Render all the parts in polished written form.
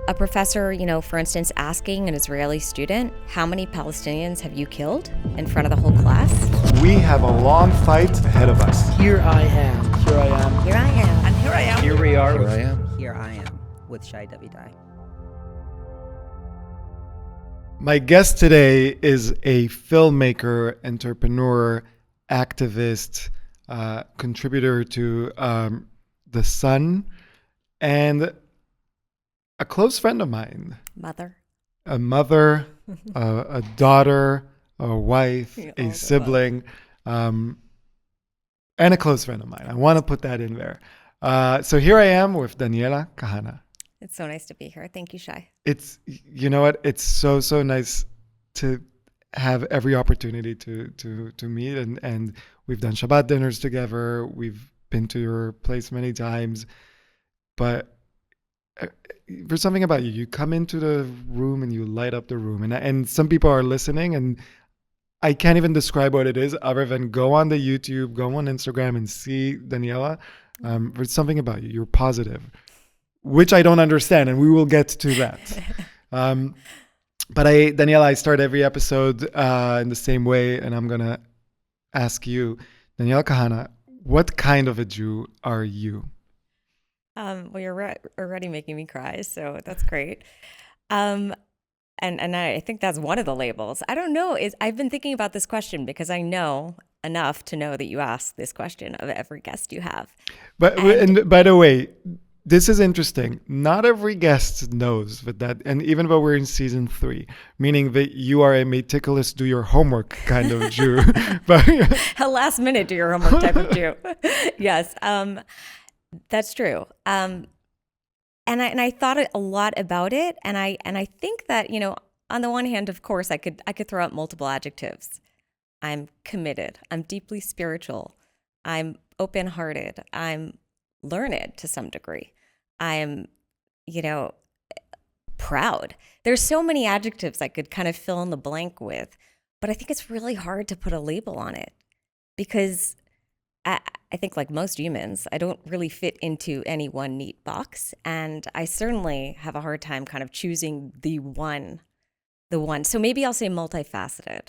a professor, for instance, asking an Israeli student, how many Palestinians have you killed, in front of the whole class? We have a long fight ahead of us. Here I am. Here I am. Here I am. And here I am. Here we are. Here I am. Here I am with Shai Davidai. My guest today is a filmmaker, entrepreneur, activist, contributor to The Sun, and a close friend of mine. A mother, a daughter, a wife, a sibling, and a close friend of mine. I want to put that in there. So here I am with Daniella Kahane. It's so nice to be here. Thank you, Shai. It's, you know what? It's so nice to have every opportunity to meet, and we've done Shabbat dinners together. We've been to your place many times, but there's something about you. You come into the room and you light up the room, and some people are listening, and I can't even describe what it is other than go on the YouTube, go on Instagram and see Daniella. There's something about you. You're positive, which I don't understand, and we will get to that. But Daniella, I start every episode in the same way, and I'm going to ask you, Daniella Kahane, what kind of a Jew are you? Well, you're already making me cry, so that's great. And I think that's one of the labels. I don't know. I've been thinking about this question because I know enough to know that you ask this question of every guest you have. And by the way, this is interesting. Not every guest knows that, and even though we're in season 3, meaning that you are a meticulous, do your homework kind of Jew. But a last minute do your homework type of Jew. Yes, that's true. And I thought a lot about it, and I think that, on the one hand, of course, I could throw out multiple adjectives. I'm committed. I'm deeply spiritual. I'm open-hearted. I'm learned to some degree. I'm, proud. There's so many adjectives I could kind of fill in the blank with, but I think it's really hard to put a label on it because I think, like most humans, I don't really fit into any one neat box, and I certainly have a hard time kind of choosing the one. So maybe I'll say multifaceted.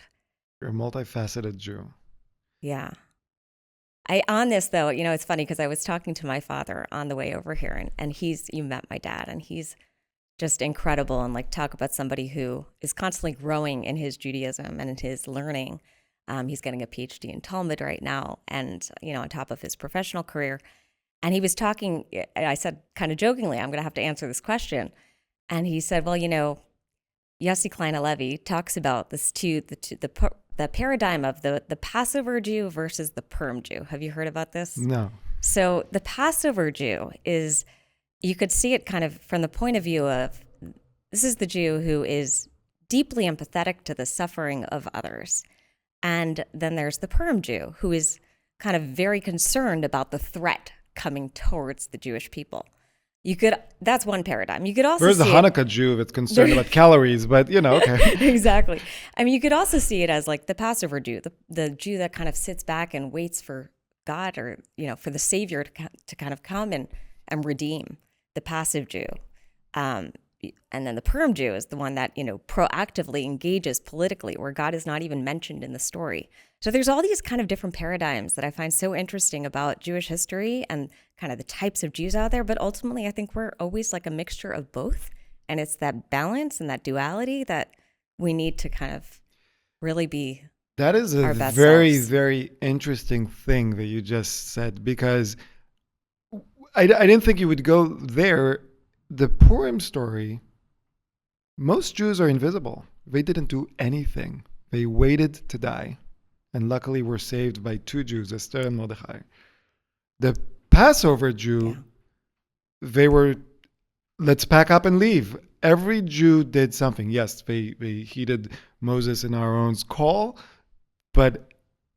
You're a multifaceted Jew. Yeah. On this, though, it's funny because I was talking to my father on the way over here, and you met my dad, and he's just incredible, and talk about somebody who is constantly growing in his Judaism and in his learning. He's getting a PhD in Talmud right now, and, on top of his professional career. And he was talking, I said kind of jokingly, I'm going to have to answer this question. And he said, well, Yossi Klein Halevi talks about this too, the paradigm of the Passover Jew versus the Purim Jew. Have you heard about this? No. So the Passover Jew is, you could see it kind of from the point of view of, this is the Jew who is deeply empathetic to the suffering of others. And then there's the Purim Jew, who is kind of very concerned about the threat coming towards the Jewish people. That's one paradigm. You could also There's the Hanukkah Jew that's concerned about calories, but okay. Exactly. I mean, you could also see it as like the Passover Jew, the Jew that kind of sits back and waits for God or, for the Savior to kind of come and redeem the passive Jew. And then the Purim Jew is the one that, proactively engages politically, where God is not even mentioned in the story. So there's all these kind of different paradigms that I find so interesting about Jewish history and kind of the types of Jews out there. But ultimately, I think we're always like a mixture of both. And it's that balance and that duality that we need to kind of really be That is a very, very interesting thing that you just said, because I didn't think you would go there. The Purim story, most Jews are invisible. They didn't do anything. They waited to die, and luckily were saved by 2 Jews, Esther and Mordechai. The Passover Jew, they were, let's pack up and leave. Every Jew did something. Yes, they heeded Moses and Aaron's call, but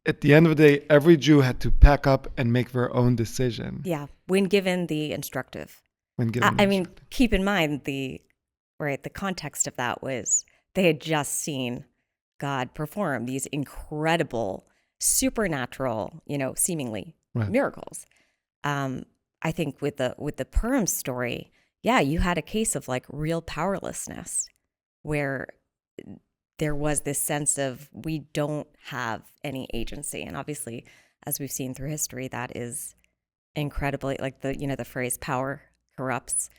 at the end of the day, every Jew had to pack up and make their own decision. Yeah, when given the instructive. Keep in mind the context of that was they had just seen God perform these incredible, supernatural, seemingly miracles. I think with the Purim story, yeah, you had a case of like real powerlessness where there was this sense of we don't have any agency. And obviously, as we've seen through history, that is incredibly like the phrase power corrupts,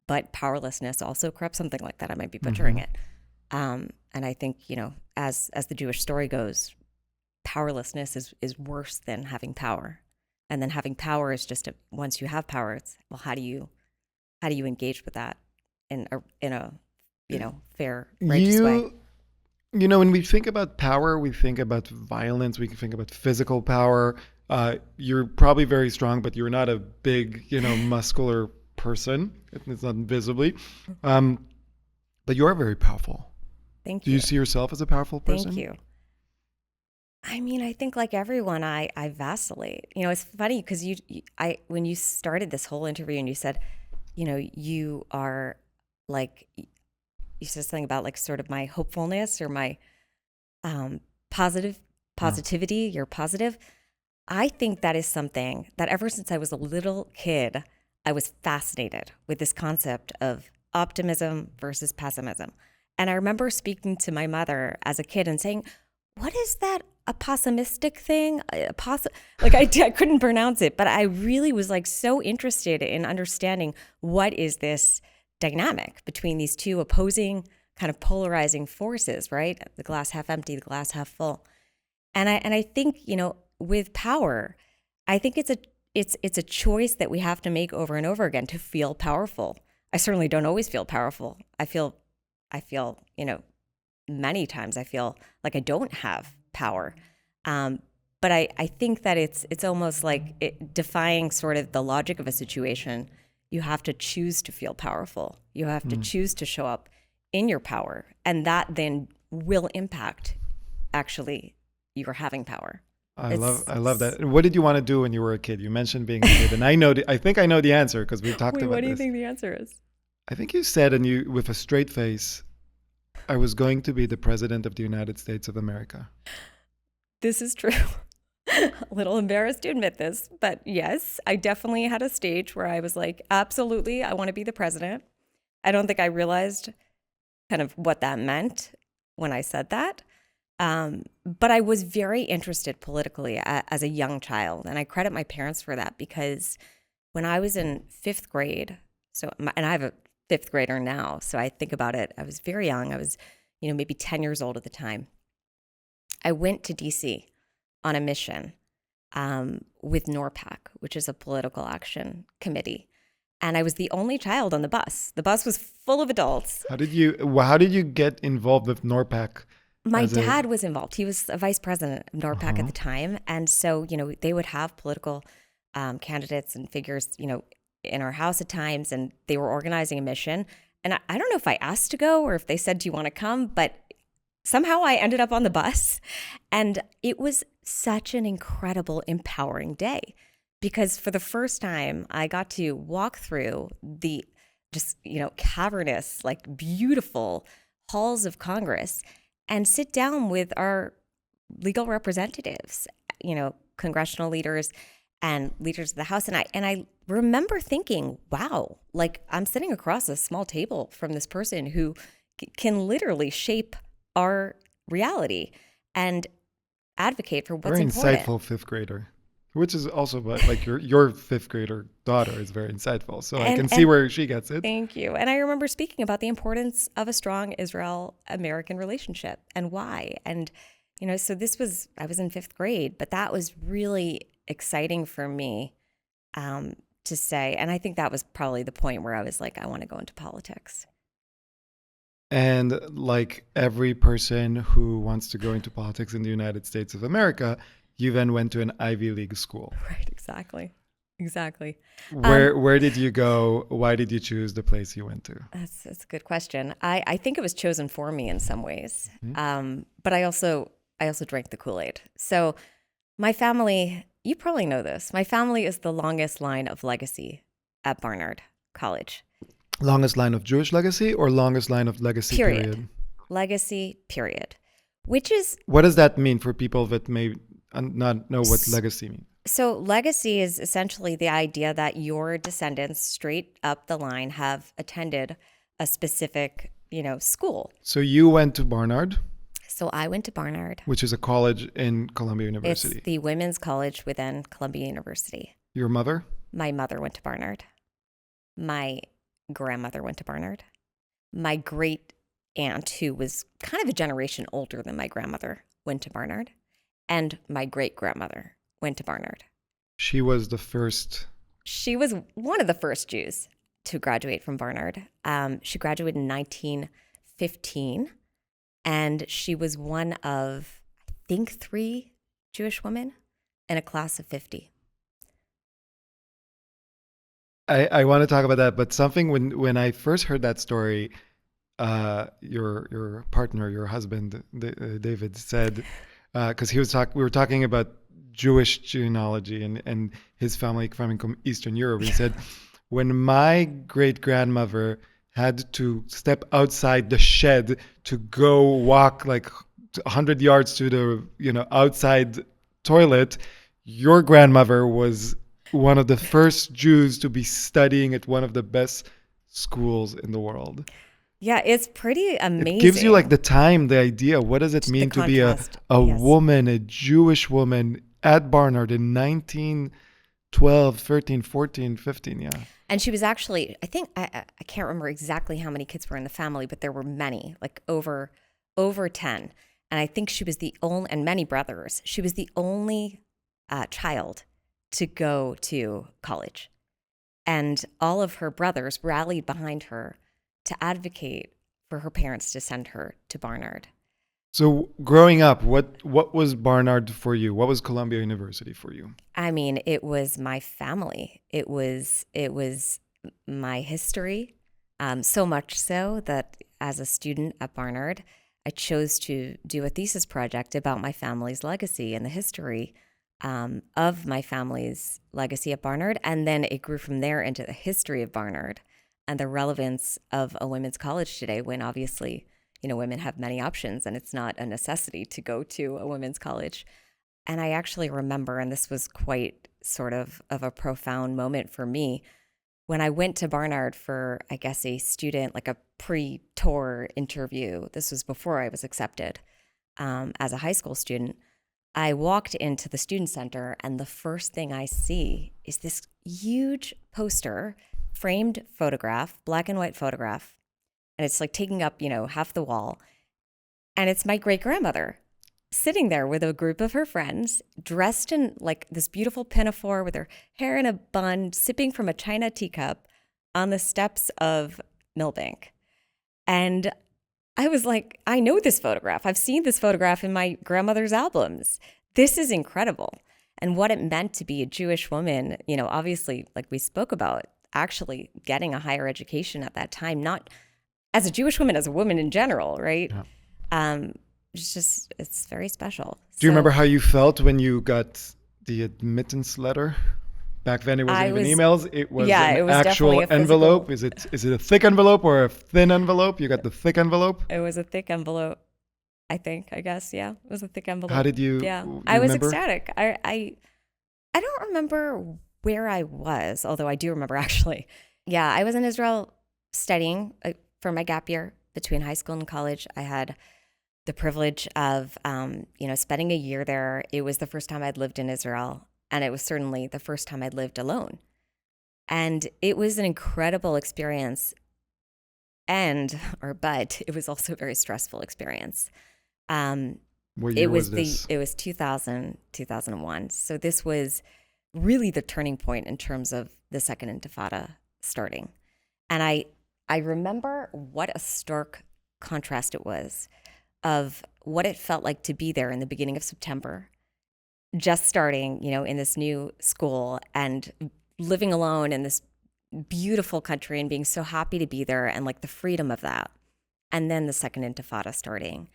but powerlessness also corrupts, something like that. I might be butchering it. And I think, as the Jewish story goes, powerlessness is worse than having power. And then having power is just once you have power, it's, well, how do you engage with that in a fair, righteous way? When we think about power, we think about violence, we can think about physical power. You're probably very strong, but you're not a big, muscular person. It's not visibly. But you are very powerful. Thank Do you. you see yourself as a powerful person? Thank you. I mean, I think like everyone, I vacillate. It's funny because when you started this whole interview and you said, you are like, you said something about like sort of my hopefulness or my positivity. You're positive. I think that is something that ever since I was a little kid, I was fascinated with this concept of optimism versus pessimism. And I remember speaking to my mother as a kid and saying, what is that? A pessimistic thing? I couldn't pronounce it, but I really was like so interested in understanding what is this dynamic between these two opposing kind of polarizing forces, right? The glass half empty, the glass half full. And I think, with power, I think it's a choice that we have to make over and over again to feel powerful. I certainly don't always feel powerful. I feel, many times I feel like I don't have power. But I think that it's almost like defying sort of the logic of a situation. You have to choose to feel powerful. You have to choose to show up in your power. And that then will impact actually your having power. I love that. What did you want to do when you were a kid? You mentioned being a kid, and I think I know the answer because we've talked about this. What do you think the answer is? I think you said, and you with a straight face, I was going to be the president of the United States of America. This is true. A little embarrassed to admit this, but yes, I definitely had a stage where I was like, absolutely, I want to be the president. I don't think I realized kind of what that meant when I said that. But I was very interested politically as a young child. And I credit my parents for that because when I was in fifth grade, and I have a fifth grader now, so I think about it, I was very young. I was, maybe 10 years old at the time. I went to DC on a mission with NORPAC, which is a political action committee. And I was the only child on the bus. The bus was full of adults. How did you get involved with NORPAC? My dad was involved. He was a vice president of NORPAC at the time. And so, they would have political candidates and figures, in our house at times, and they were organizing a mission. And I don't know if I asked to go or if they said, do you want to come? But somehow I ended up on the bus. And it was such an incredible, empowering day because for the first time, I got to walk through the just, cavernous, like beautiful halls of Congress and sit down with our legal representatives, congressional leaders and leaders of the House. And I remember thinking, wow, like I'm sitting across a small table from this person who can literally shape our reality and advocate for what's very important. Insightful fifth grader, which is also like your fifth grader daughter is very insightful. So I can see where she gets it. Thank you. And I remember speaking about the importance of a strong Israel-American relationship and why. And, so I was in fifth grade, but that was really exciting for me to say. And I think that was probably the point where I was like, I want to go into politics. And like every person who wants to go into politics in the United States of America, you then went to an Ivy League school. Right, exactly. Where did you go? Why did you choose the place you went to? That's a good question. I think it was chosen for me in some ways. But I also drank the Kool-Aid. So my family, you probably know this, my family is the longest line of legacy at Barnard College. Longest line of Jewish legacy or longest line of legacy period? Legacy period. Which is... What does that mean for people that may not know what legacy means? So legacy is essentially the idea that your descendants straight up the line have attended a specific, school. So you went to Barnard, So I went to Barnard. which is a college in Columbia It's University. the women's college within Columbia University. Your mother? My mother went to Barnard. My grandmother went to Barnard. My great aunt, who was kind of a generation older than my grandmother, went to Barnard. And my great grandmother went to Barnard. She was the first. She was one of the first Jews to graduate from Barnard. She graduated in 1915, and she was one of, I think, 3 Jewish women in a class of 50. I want to talk about that, but something when I first heard that story, your partner, your husband, David said, because we were talking about Jewish genealogy and his family coming from Eastern Europe. He said, when my great grandmother had to step outside the shed to go walk like 100 yards to the outside toilet, your grandmother was one of the first Jews to be studying at one of the best schools in the world. Yeah, it's pretty amazing. It gives you like the idea. What does it mean to be a contrast, yes. woman, a Jewish woman at Barnard in 1912, 13, 14, 15? Yeah. And she was actually, I think, I can't remember exactly how many kids were in the family, but there were many, like over 10. And I think she was the only, and many brothers, she was the only child to go to college. And all of her brothers rallied behind her to advocate for her parents to send her to Barnard. So growing up, what was Barnard for you? What was Columbia University for you? I mean, it was my family. It was my history. So much so that as a student at Barnard, I chose to do a thesis project about my family's legacy and the history of my family's legacy at Barnard. And then it grew from there into the history of Barnard and the relevance of a women's college today, when obviously, women have many options and it's not a necessity to go to a women's college. And I actually remember, and this was quite sort of a profound moment for me, when I went to Barnard for, I guess, a student, like a pre-tour interview. This was before I was accepted as a high school student. I walked into the student center, and the first thing I see is this huge poster, framed photograph, black and white photograph. And it's like taking up, half the wall. And it's my great grandmother sitting there with a group of her friends, dressed in like this beautiful pinafore with her hair in a bun, sipping from a china teacup on the steps of Millbank. And I was like, I know this photograph. I've seen this photograph in my grandmother's albums. This is incredible. And what it meant to be a Jewish woman, obviously, like we spoke about, actually getting a higher education at that time, not as a Jewish woman, as a woman in general, right? Yeah. It's very special. Do you remember how you felt when you got the admittance letter? Back then, it wasn't even emails. It was an actual envelope. Is it a thick envelope or a thin envelope? You got the thick envelope? It was a thick envelope, I guess. Yeah, it was a thick envelope. How did you? Yeah, you I was remember? ecstatic. I don't remember where I was, although I do remember actually. Yeah, I was in Israel studying for my gap year between high school and college. I had the privilege of, spending a year there. It was the first time I'd lived in Israel. And it was certainly the first time I'd lived alone. And it was an incredible experience. But it was also a very stressful experience. What year was this? It was 2000, 2001. So this was really the turning point in terms of the second intifada starting. And I remember what a stark contrast it was of what it felt like to be there in the beginning of September, just starting, in this new school and living alone in this beautiful country and being so happy to be there and like the freedom of that. And then the second intifada starting.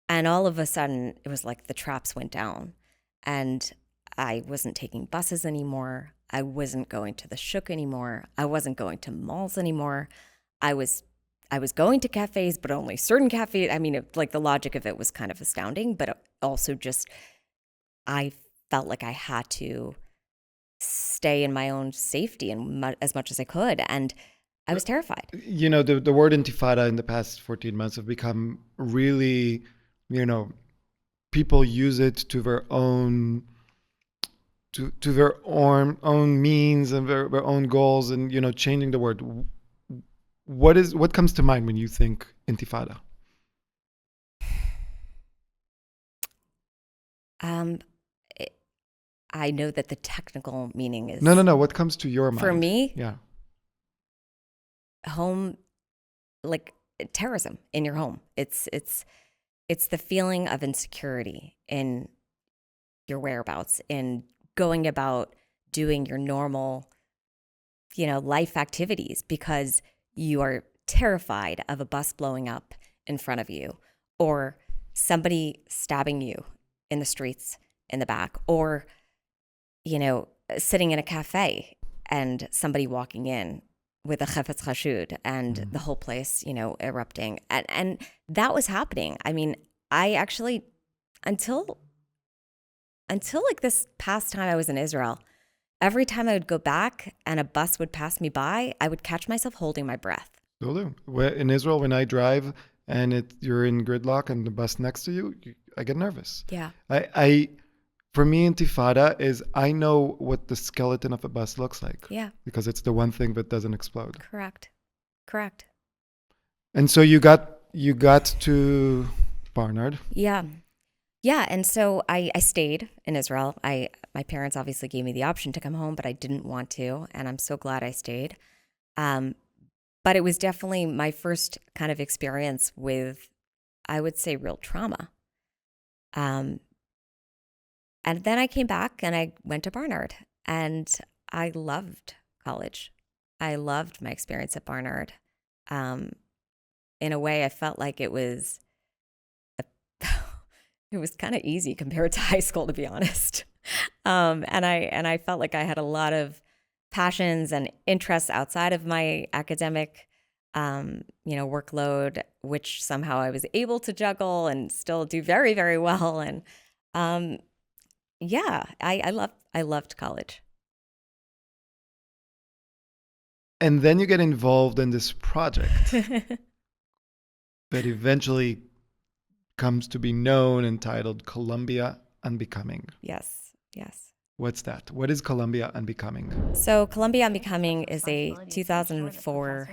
And all of a sudden, it was like the traps went down and I wasn't taking buses anymore. I wasn't going to the shuk anymore. I wasn't going to malls anymore. I was going to cafes, but only certain cafes. I mean, like the logic of it was kind of astounding, but also just I felt like I had to stay in my own safety and as much as I could. And I was terrified. You know, the word intifada in the past 14 months have become really, you know, people use it to their own to their own means and their own goals, and you know, changing the word. What comes to mind when you think intifada? It, I know that the technical meaning is No. What comes to your mind? for me, Yeah. home, like terrorism in your home. It's the feeling of insecurity in your whereabouts, in going about doing your normal, life activities, because you are terrified of a bus blowing up in front of you, or somebody stabbing you in the streets in the back, or, sitting in a cafe and somebody walking in with a chefetz chashud and the whole place, erupting. And that was happening. I mean, I actually, until like this past time I was in Israel, every time I would go back and a bus would pass me by, I would catch myself holding my breath. Will do. In Israel, when I drive and you're in gridlock and the bus next to you, I get nervous. Yeah. For me, intifada is I know what the skeleton of a bus looks like. Yeah. Because it's the one thing that doesn't explode. Correct. And so you got to Barnard. Yeah. Yeah. And so I stayed in Israel. My parents obviously gave me the option to come home, but I didn't want to. And I'm so glad I stayed. But it was definitely my first kind of experience with, I would say, real trauma. And then I came back and I went to Barnard, and I loved college. I loved my experience at Barnard. In a way, I felt like it was kind of easy compared to high school, to be honest. And I felt like I had a lot of passions and interests outside of my academic, workload, which somehow I was able to juggle and still do very, very well. And I loved college. And then you get involved in this project that eventually comes to be known, entitled Columbia Unbecoming. Yes. What's that? What is Columbia Unbecoming? So Columbia Unbecoming is a 2004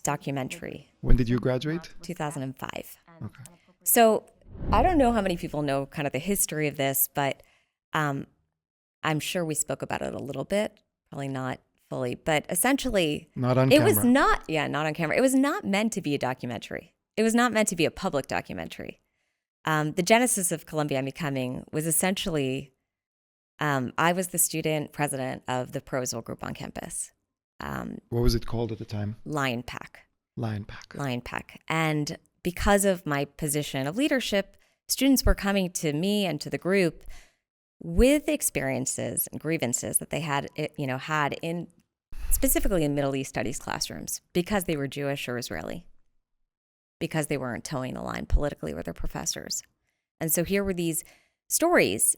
documentary. When did you graduate? 2005. Okay. So I don't know how many people know kind of the history of this, but I'm sure we spoke about it a little bit, probably not fully, but essentially Not on it camera. was not on camera. It was not meant to be a documentary. It was not meant to be a public documentary. The genesis of Columbia Unbecoming was essentially, I was the student president of the Prosville group on campus. What was it called at the time? Lion Pack. Lion Pack. And because of my position of leadership, students were coming to me and to the group with experiences and grievances that they had in specifically in Middle East studies classrooms, because they were Jewish or Israeli, because they weren't towing the line politically with their professors. And so here were these stories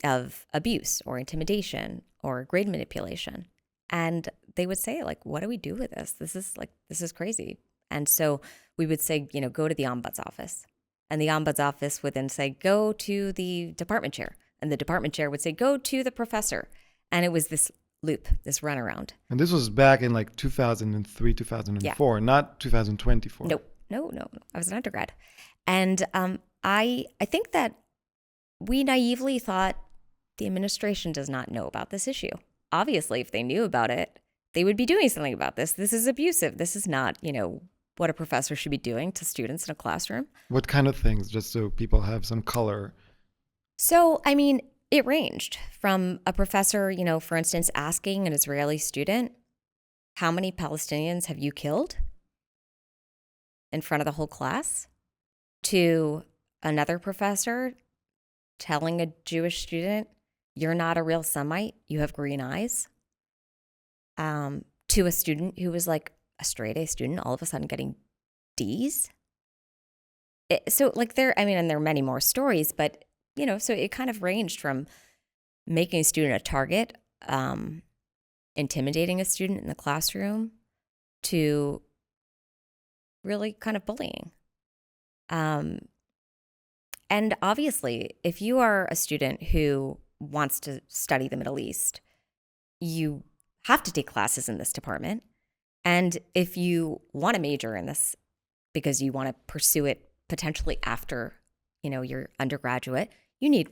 of abuse or intimidation or grade manipulation. And they would say, like, what do we do with this? This is crazy. And so we would say, go to the ombuds office. And the ombuds office would then say, go to the department chair. And the department chair would say, go to the professor. And it was this loop, this runaround. And this was back in like 2003, 2004, not 2024. No. I was an undergrad. And I think that we naively thought the administration does not know about this issue. Obviously, if they knew about it, they would be doing something about this. This is abusive. This is not, what a professor should be doing to students in a classroom. What kind of things, just so people have some color? So, I mean, it ranged from a professor, for instance, asking an Israeli student, how many Palestinians have you killed in front of the whole class, to another professor telling a Jewish student, you're not a real Semite, you have green eyes, to a student who was like a straight A student, all of a sudden getting D's. And there are many more stories, but, so it kind of ranged from making a student a target, intimidating a student in the classroom, to really kind of bullying. And obviously, if you are a student who wants to study the Middle East, you have to take classes in this department. And if you want to major in this because you want to pursue it potentially after, your undergraduate, you need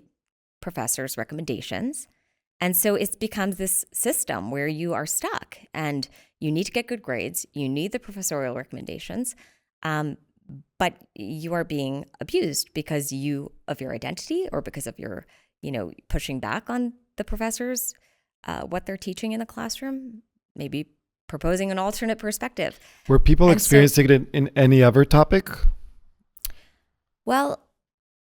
professors' recommendations. And so it becomes this system where you are stuck and you need to get good grades. You need the professorial recommendations. But you are being abused because of your identity or because of your, pushing back on the professors, what they're teaching in the classroom, maybe proposing an alternate perspective. Were people experiencing it in any other topic? Well,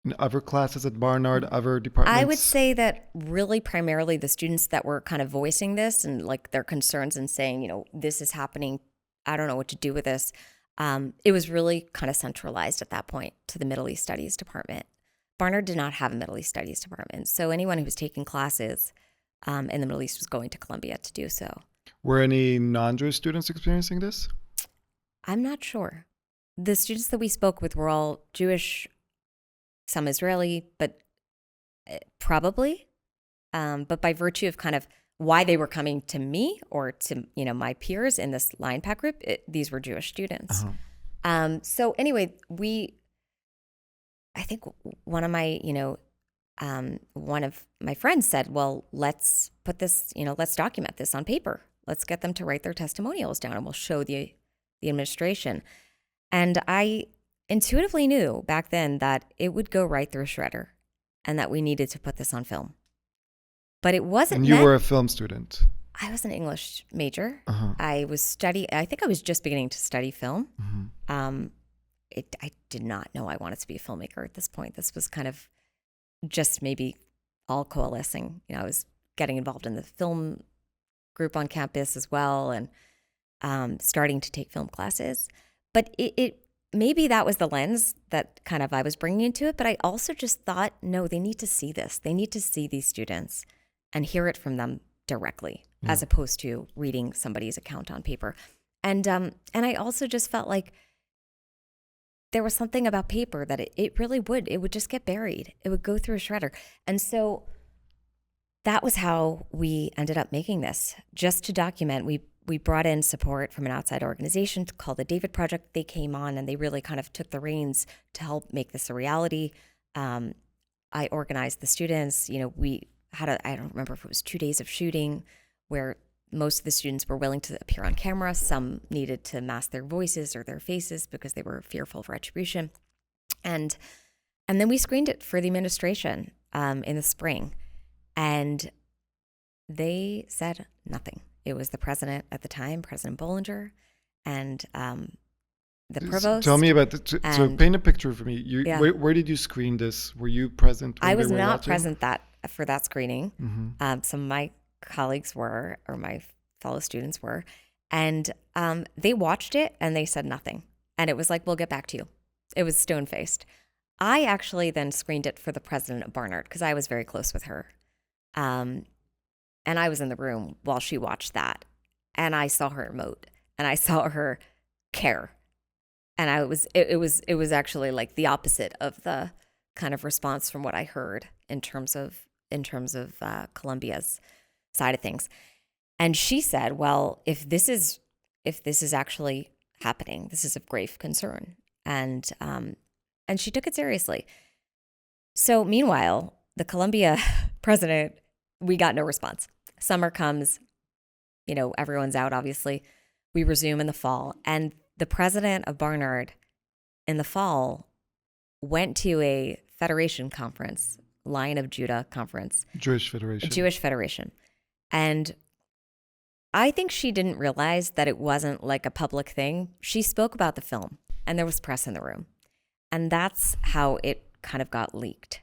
in other classes at Barnard, other departments? I would say that really primarily the students that were kind of voicing this and like their concerns and saying, this is happening, I don't know what to do with this. It was really kind of centralized at that point to the Middle East Studies department. Barnard did not have a Middle East Studies department. So anyone who was taking classes in the Middle East was going to Columbia to do so. Were any non-Jewish students experiencing this? I'm not sure. The students that we spoke with were all Jewish, some Israeli, but probably. But by virtue of kind of why they were coming to me or to, my peers in this line pack group, these were Jewish students. Uh-huh. So anyway, I think one of my friends said, well, let's put this, let's document this on paper. Let's get them to write their testimonials down and we'll show the administration. And I intuitively knew back then that it would go right through a shredder and that we needed to put this on film. But it wasn't. And you were a film student. I was an English major. Uh-huh. I think I was just beginning to study film. Mm-hmm. I did not know I wanted to be a filmmaker at this point. This was kind of just maybe all coalescing. I was getting involved in the film group on campus as well and starting to take film classes. But it maybe that was the lens that kind of I was bringing into it. But I also just thought, no, they need to see this. They need to see these students and hear it from them directly, as opposed to reading somebody's account on paper. And I also just felt like there was something about paper that it really would just get buried. It would go through a shredder. And so that was how we ended up making this, just to document. We brought in support from an outside organization called the David Project. They came on and they really kind of took the reins to help make this a reality. I organized the students. We had I don't remember if it was 2 days of shooting where most of the students were willing to appear on camera. Some needed to mask their voices or their faces because they were fearful of retribution. And then we screened it for the administration in the spring. And they said nothing. It was the president at the time, President Bollinger, and the provost. Tell me about this. So paint a picture for me. Where did you screen this? Were you present when I was they were not watching? present for that screening. Mm-hmm. Some of my colleagues were, or my fellow students were, and they watched it and they said nothing. And it was like, we'll get back to you. It was stone-faced. I actually then screened it for the president of Barnard because I was very close with her. And I was in the room while she watched that, and I saw her emote and I saw her care. And it was actually like the opposite of the kind of response from what I heard in terms of Columbia's side of things. And she said, well, if this is actually happening, this is of grave concern. And she took it seriously. So meanwhile, the Columbia president, we got no response. Summer comes, everyone's out, obviously. We resume in the fall. And the president of Barnard in the fall went to a federation conference, Lion of Judah conference. Jewish Federation. Jewish Federation. And I think she didn't realize that it wasn't like a public thing. She spoke about the film and there was press in the room. And that's how it kind of got leaked.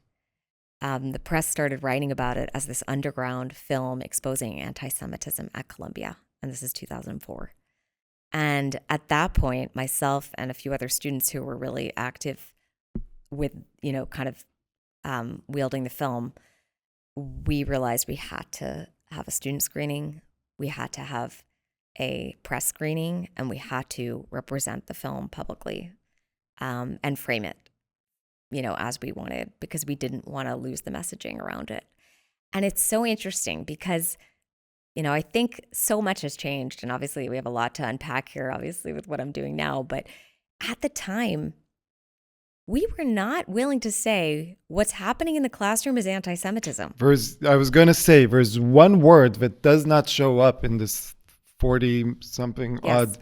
The press started writing about it as this underground film exposing anti-Semitism at Columbia. And this is 2004. And at that point, myself and a few other students who were really active with, kind of wielding the film, we realized we had to have a student screening, we had to have a press screening, and we had to represent the film publicly and frame it, as we wanted, because we didn't want to lose the messaging around it. And it's so interesting because, I think so much has changed. And obviously we have a lot to unpack here, obviously, with what I'm doing now. But at the time, we were not willing to say what's happening in the classroom is anti-Semitism. I was going to say, there's one word that does not show up in this 40-something odd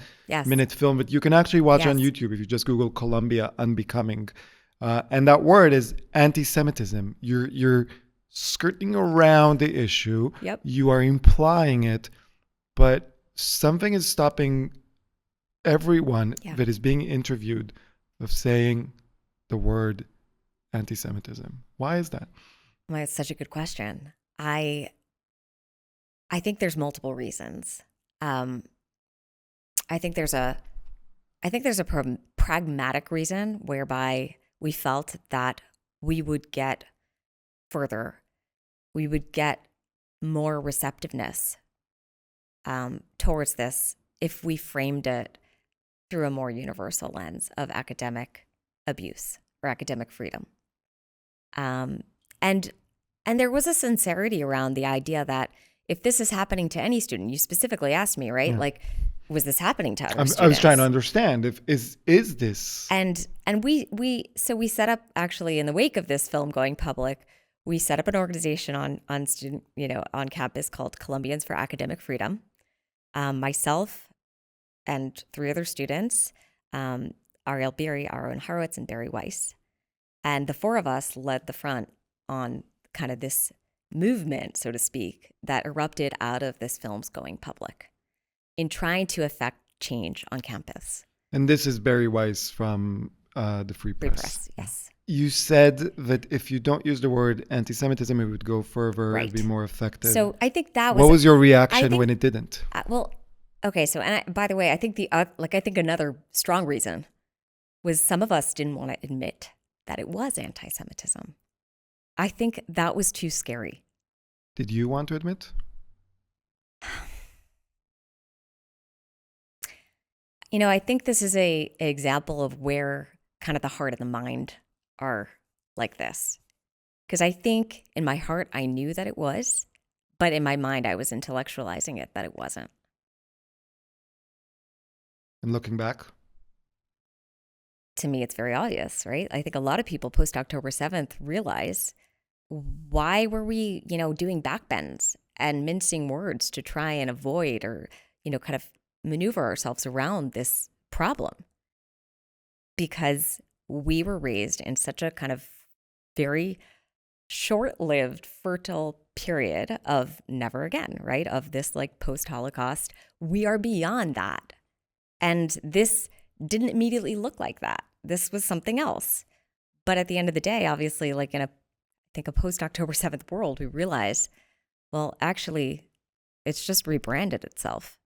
minute film, but you can actually watch on YouTube if you just Google Colombia Unbecoming. And that word is anti-Semitism. You're skirting around the issue. Yep. You are implying it, but something is stopping everyone that is being interviewed of saying the word anti-Semitism. Why is that? Well, it's such a good question. I think there's multiple reasons. I think there's a pragmatic reason whereby we felt that we would get further, we would get more receptiveness towards this if we framed it through a more universal lens of academic abuse or academic freedom. And there was a sincerity around the idea that if this is happening to any student, you specifically asked me, right? Yeah. Like, was this happening to other students? I was trying to understand is this. And we set up, actually, in the wake of this film going public, we set up an organization on student, on campus called Colombians for Academic Freedom. Myself and 3 other students, Ariel Beery, Aaron Horowitz, and Barry Weiss. And the 4 of us led the front on kind of this movement, so to speak, that erupted out of this film's going public in trying to affect change on campus. And this is Barry Weiss from the Free Press. Free Press, yes. You said that if you don't use the word anti-Semitism, it would go further, right. It would be more effective. So I think that was... What was your reaction when it didn't? Okay, so, by the way, I think another strong reason was some of us didn't want to admit that it was anti-Semitism. I think that was too scary. Did you want to admit? I think this is an example of where kind of the heart and the mind are like this. Because I think in my heart, I knew that it was, but in my mind, I was intellectualizing it that it wasn't. And looking back? To me, it's very obvious, right? I think a lot of people post October 7th realize, why were we, doing backbends and mincing words to try and avoid or, kind of maneuver ourselves around this problem? Because we were raised in such a kind of very short-lived, fertile period of never again, right? Of this like post-Holocaust. We are beyond that. And this didn't immediately look like that. This was something else. But at the end of the day, obviously, like in a post-October 7th world, we realize, well, actually, it's just rebranded itself.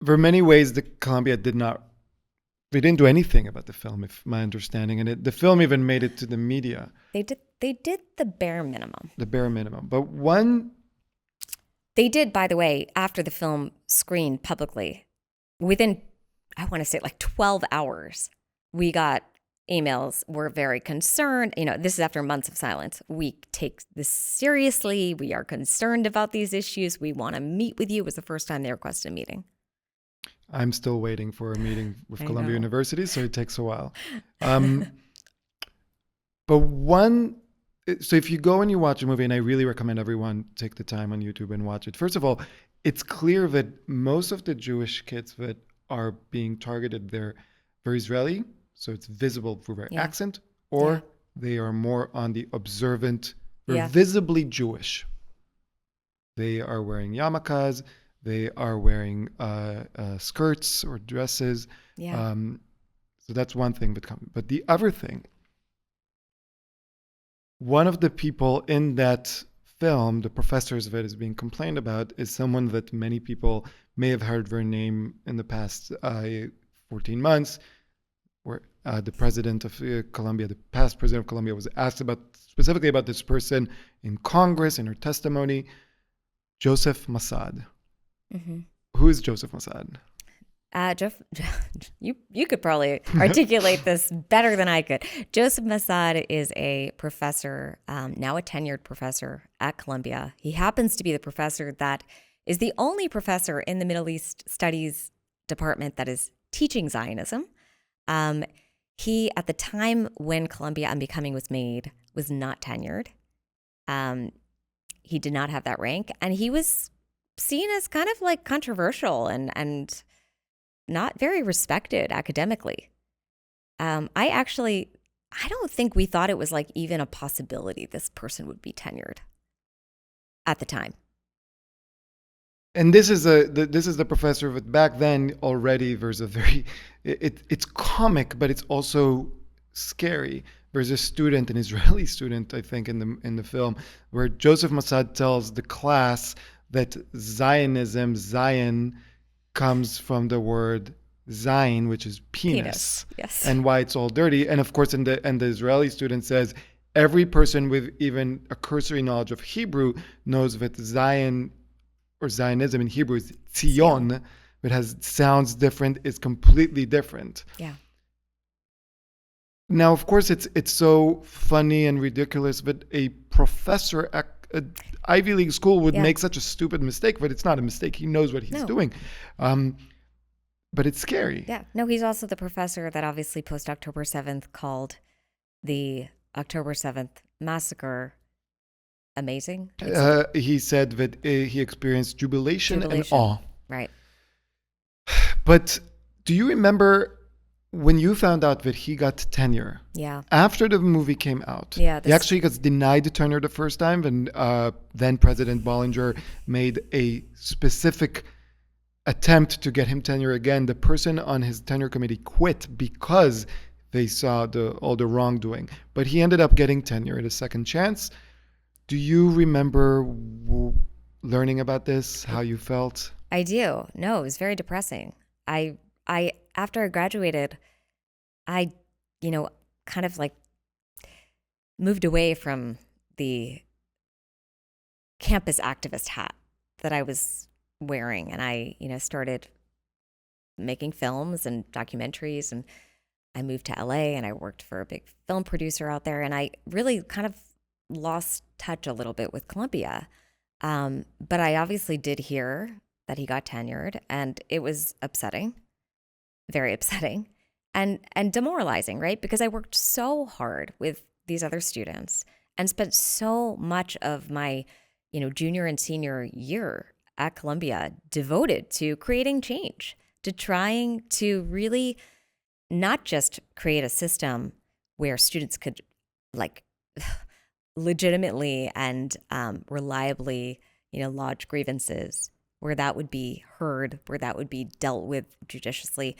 There are many ways that Colombia they didn't do anything about the film, if my understanding. And the film even made it to the media. They did the bare minimum. The bare minimum. But they did, by the way, after the film screened publicly, within, I want to say, like 12 hours, we got emails. We're very concerned. This is after months of silence. We take this seriously. We are concerned about these issues. We want to meet with you. It was the first time they requested a meeting. I'm still waiting for a meeting with Columbia University, so it takes a while. So if you go and you watch a movie, and I really recommend everyone take the time on YouTube and watch it. First of all, it's clear that most of the Jewish kids that are being targeted, they're Israeli, so it's visible through their accent, or they are more on the observant, they're visibly Jewish. They are wearing yarmulkes, they are wearing skirts or dresses. Yeah. So that's one thing. But the other thing, one of the people in that film, the professors that is being complained about, is someone that many people may have heard their name in the past 14 months. where the president of Colombia, the past president of Colombia, was asked specifically about this person in Congress in her testimony, Joseph Massad. Mm-hmm. Who is Joseph Massad? Jeff, you could probably articulate this better than I could. Joseph Massad is a professor, now a tenured professor at Columbia. He happens to be the professor that is the only professor in the Middle East Studies department that is teaching Zionism. He, at the time when Columbia Unbecoming was made, was not tenured. He did not have that rank, and he was seen as kind of like controversial and not very respected academically. I don't think we thought it was like even a possibility this person would be tenured at the time. And this is the professor, but back then already there's a very it's comic, but it's also scary. There's a student, an Israeli student, I think, in the film, where Joseph Massad tells the class that Zionism, Zion, comes from the word Zayin, which is penis. Yes. And why it's all dirty. And of course, and the Israeli student says every person with even a cursory knowledge of Hebrew knows that Zion or Zionism in Hebrew is Tzion, but sounds different, is completely different. Yeah. Now, of course, it's so funny and ridiculous that a professor at an Ivy League school would make such a stupid mistake, but it's not a mistake. He knows what he's doing. But it's scary. Yeah. No, he's also the professor that obviously post-October 7th called the October 7th massacre amazing. He said that he experienced jubilation and awe. Right. But do you remember when you found out that he got tenure? Yeah. After the movie came out. Yeah. He actually got denied tenure the first time, and then President Bollinger made a specific attempt to get him tenure again. The person on his tenure committee quit because they saw all the wrongdoing. But he ended up getting tenure at a second chance. Do you remember learning about this, how you felt? I do. No, it was very depressing. I after I graduated, I, kind of like moved away from the campus activist hat that I was wearing. And I, started making films and documentaries, and I moved to LA and I worked for a big film producer out there. And I really kind of lost touch a little bit with Columbia. But I obviously did hear that he got tenured, and it was upsetting, very upsetting and demoralizing, right? Because I worked so hard with these other students and spent so much of my, junior and senior year at Columbia devoted to creating change, to trying to really not just create a system where students could legitimately and reliably, lodge grievances, where that would be heard, where that would be dealt with judiciously,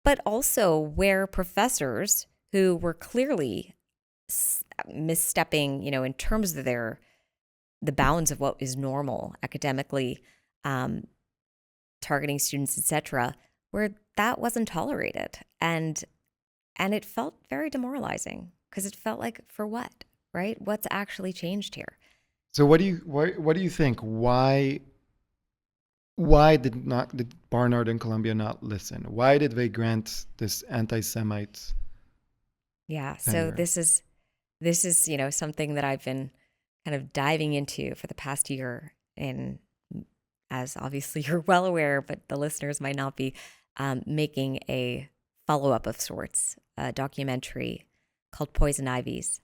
but also where professors who were clearly misstepping, in terms of the bounds of what is normal academically, targeting students, etc., where that wasn't tolerated, and it felt very demoralizing because it felt like, for what, right? What's actually changed here? So what do you think? Why did Barnard and Columbia not listen? Why did they grant this anti-Semite? Yeah. So this is something that I've been kind of diving into for the past year, and as obviously you're well aware, but the listeners might not be, making a follow-up of sorts, a documentary called Poison Ivies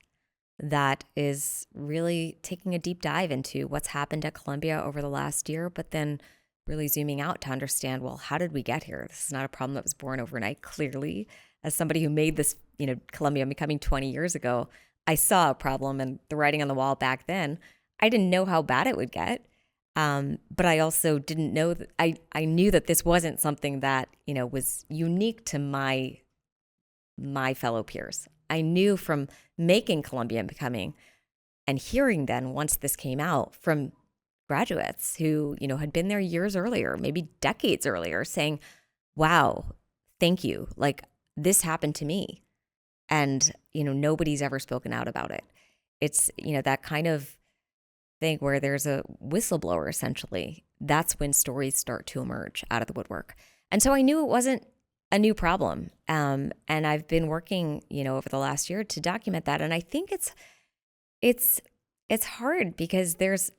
that is really taking a deep dive into what's happened at Columbia over the last year, but then really zooming out to understand, well, how did we get here? This is not a problem that was born overnight. Clearly, as somebody who made this, Columbia Unbecoming 20 years ago, I saw a problem and the writing on the wall back then. I didn't know how bad it would get. But I also didn't know that I knew that this wasn't something that, was unique to my fellow peers. I knew from making Columbia Unbecoming and hearing then, once this came out, from graduates who, had been there years earlier, maybe decades earlier, saying, wow, thank you. Like, this happened to me. And, nobody's ever spoken out about it. It's, that kind of thing where there's a whistleblower, essentially. That's when stories start to emerge out of the woodwork. And so I knew it wasn't a new problem. And I've been working, over the last year to document that. And I think it's hard because there's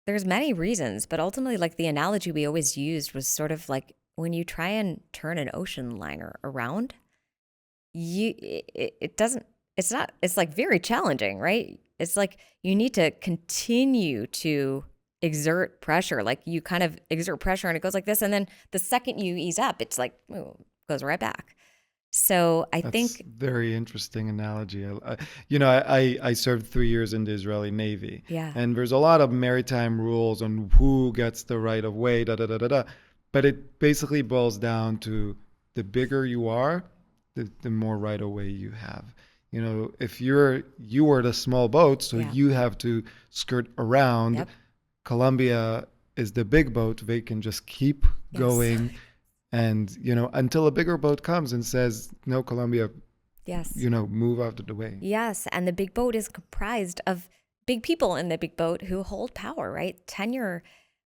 many reasons, but ultimately, like, the analogy we always used was sort of like when you try and turn an ocean liner around, it's like very challenging, right? It's like you need to continue to exert pressure. Like, you kind of exert pressure and it goes like this. And then the second you ease up, it's like, goes right back. So That's think very interesting analogy. I served 3 years in the Israeli Navy, yeah, and there's a lot of maritime rules on who gets the right of way, da da da da da. But it basically boils down to the bigger you are, the more right of way you have. If you are the small boat, so Yeah. you have to skirt around. Yep. Colombia is the big boat; they can just keep Yes. going. And, until a bigger boat comes and says, no, Colombia, Yes. move out of the way. Yes. And the big boat is comprised of big people in the big boat who hold power, right? Tenure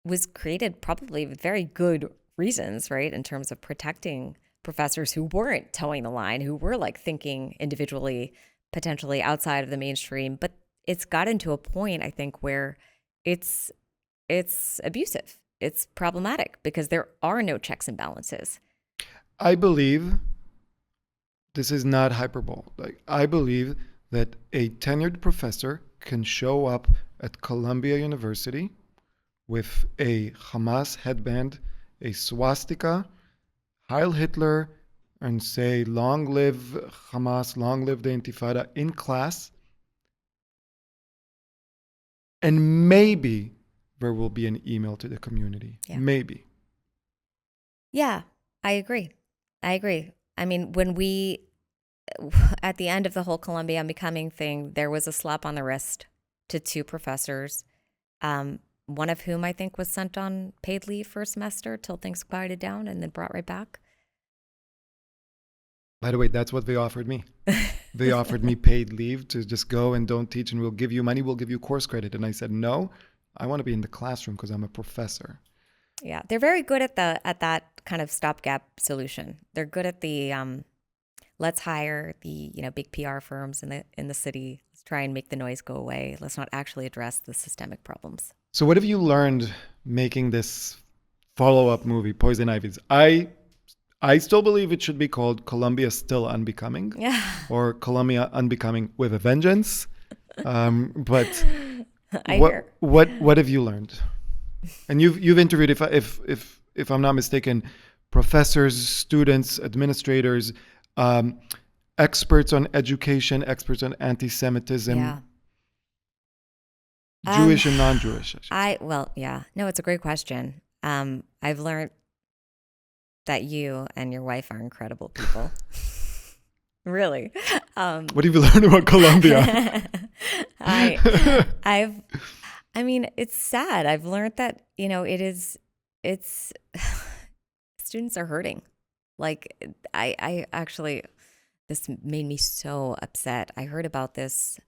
was created probably with very good reasons, right? In terms of protecting professors who weren't towing the line, who were like thinking individually, potentially outside of the mainstream. But it's gotten to a point, I think, where it's abusive. It's problematic because there are no checks and balances. I believe this is not hyperbole. Like, I believe that a tenured professor can show up at Columbia University with a Hamas headband, a swastika, Heil Hitler, and say, long live Hamas, long live the Intifada in class. And maybe there will be an email to the community. Yeah. Maybe. Yeah, I agree. I mean, when at the end of the whole Columbia Unbecoming thing, there was a slap on the wrist to 2 professors, one of whom I think was sent on paid leave for a semester till things quieted down and then brought right back. By the way, that's what they offered me. They offered me paid leave to just go and don't teach, and we'll give you money, we'll give you course credit. And I said, no, I want to be in the classroom because I'm a professor. Yeah, they're very good at that kind of stopgap solution. They're good at the let's hire the big PR firms in the city. Let's try and make the noise go away. Let's not actually address the systemic problems. So what have you learned making this follow-up movie, Poison Ivies? I still believe it should be called Columbia Still Unbecoming, Yeah, or Columbia Unbecoming with a Vengeance. But I hear. what have you learned? And you've interviewed, if I'm not mistaken, professors, students, administrators, experts on education, experts on anti-Semitism, Yeah. Jewish and non-Jewish. No, it's a great question. I've learned that you and your wife are incredible people. Really. What have you learned about Colombia? I mean, it's sad. I've learned that, it's students are hurting. Like, I actually, this made me so upset. I heard about this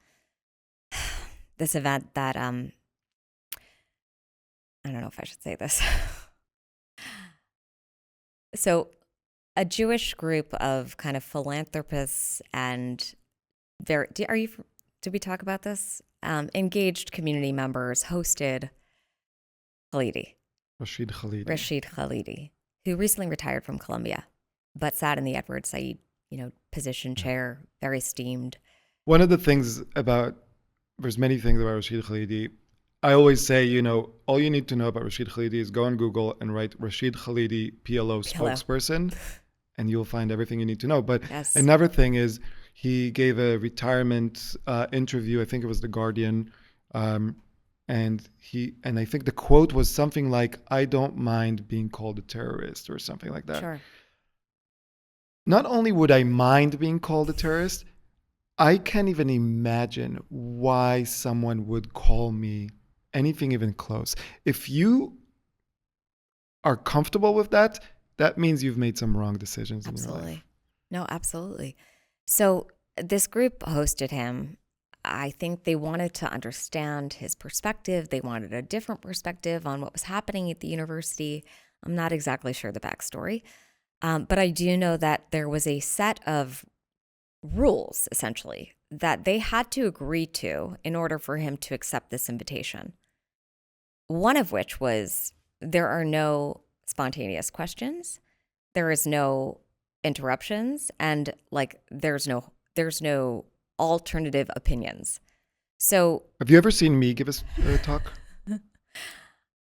event that, I don't know if I should say this. So a Jewish group of kind of philanthropists and did we talk about this? Engaged community members hosted Rashid Khalidi, who recently retired from Columbia, but sat in the Edward Said, position chair, very esteemed. One of the things there's many things about Rashid Khalidi. I always say, all you need to know about Rashid Khalidi is go on Google and write Rashid Khalidi PLO spokesperson, and you'll find everything you need to know. But Yes. Another thing is he gave a retirement interview. I think it was The Guardian. And I think the quote was something like, I don't mind being called a terrorist, or something like that. Sure. Not only would I mind being called a terrorist, I can't even imagine why someone would call me anything even close. If you are comfortable with that, that means you've made some wrong decisions in your life. Absolutely. No, absolutely. So this group hosted him. I think they wanted to understand his perspective. They wanted a different perspective on what was happening at the university. I'm not exactly sure the backstory, but I do know that there was a set of rules, essentially, that they had to agree to in order for him to accept this invitation. One of which was there are no spontaneous questions, there is no interruptions, and like there's no alternative opinions. So Have you ever seen me give a talk?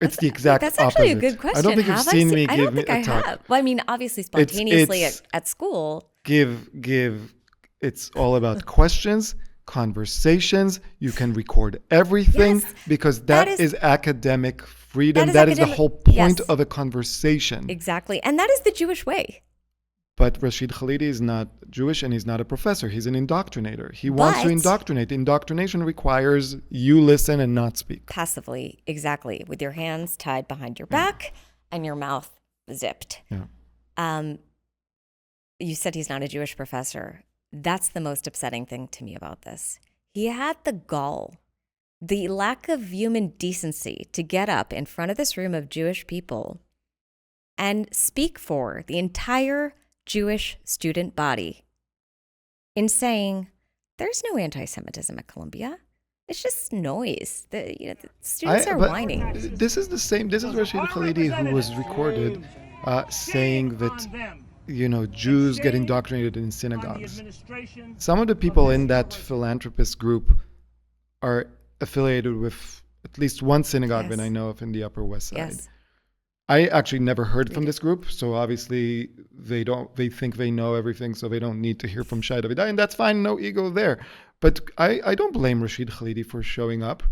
It's the exact that's actually opposite. a good question. I don't think you've seen me I give don't think a I talk. have. Well, I mean, obviously spontaneously It's at school. give. It's all about questions, conversations. You can record everything Yes, because that that is is academic freedom. that is That is the academic. whole point Yes, of a conversation. exactly. And that is the Jewish way. But Rashid Khalidi is not Jewish and he's not a professor. He's an indoctrinator. He wants to But indoctrinate. Indoctrination requires you listen and not speak. passively, exactly, with your hands tied behind your back and your mouth zipped. Yeah. You said he's not a Jewish professor. That's the most upsetting thing to me about this. He had the gall, the lack of human decency to get up in front of this room of Jewish people and speak for the entire Jewish student body in saying, there's no anti-Semitism at Columbia. It's just noise. The students are But whining. this is the same. This is Rashid Khalidi who was recorded saying that Jews get indoctrinated in synagogues. Some of the people in that philanthropist group are affiliated with at least one synagogue that I know of in the Upper West Side. Yes. I actually never heard from this group, so obviously they think they know everything, so they don't need to hear from Shai Davidai, and that's fine, no ego there. But I don't blame Rashid Khalidi for showing up.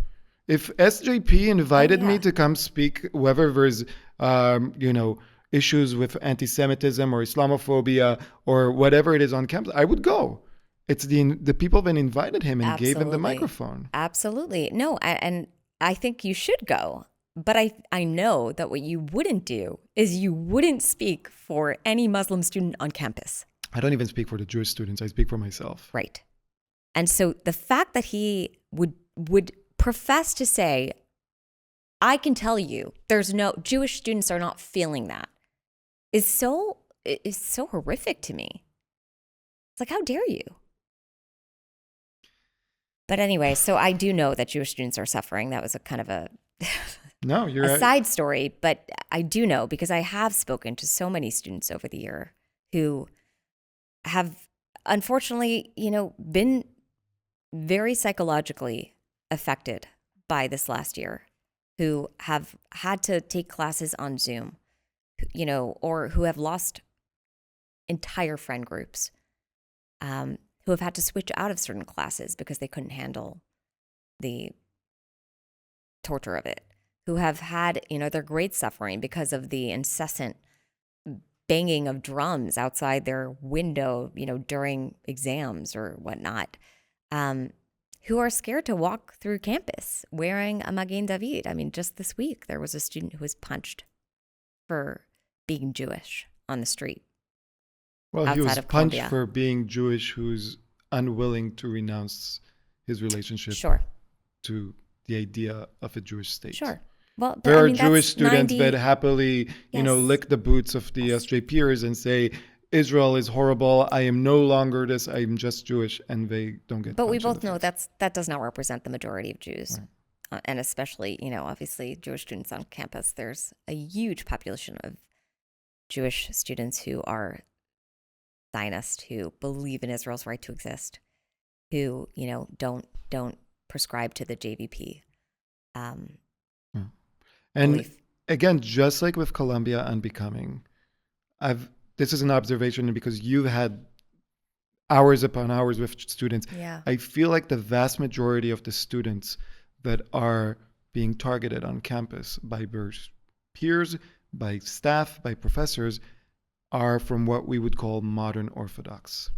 If SJP invited me to come speak, whether there's issues with anti-Semitism or Islamophobia or whatever it is on campus, I would go. It's the people that invited him and gave him the microphone. Absolutely. No, and I think you should go. But I know that what you wouldn't do is you wouldn't speak for any Muslim student on campus. I don't even speak for the Jewish students. I speak for myself. Right. And so the fact that he would profess to say, I can tell you there's no Jewish students are not feeling that is so horrific to me. It's like, how dare you? But anyway, so I do know that Jewish students are suffering. That was a kind of a No, you're a side story, but I do know because I have spoken to so many students over the year who have unfortunately, been very psychologically affected by this last year, who have had to take classes on Zoom, or who have lost entire friend groups, who have had to switch out of certain classes because they couldn't handle the torture of it, who have had, their grades suffering because of the incessant banging of drums outside their window, during exams or whatnot, who are scared to walk through campus wearing a Magen David. I mean, just this week, there was a student who was punched for being Jewish on the street. Well, he was punched Columbia. for being Jewish, who's unwilling to renounce his relationship to the idea of a Jewish state. Sure. Well, there are Jewish students that happily, Yes. lick the boots of the SJPers and say, Israel is horrible. I am no longer this. I am just Jewish, and they don't get. But we both know that does not represent the majority of Jews, right. And especially, obviously, Jewish students on campus. There's a huge population of Jewish students who are Zionist, who believe in Israel's right to exist, who don't prescribe to the JVP. And belief. Again, just like with Columbia Unbecoming, this is an observation because you've had hours upon hours with students. Yeah. I feel like the vast majority of the students that are being targeted on campus by their peers, by staff, by professors, are from what we would call modern Orthodox.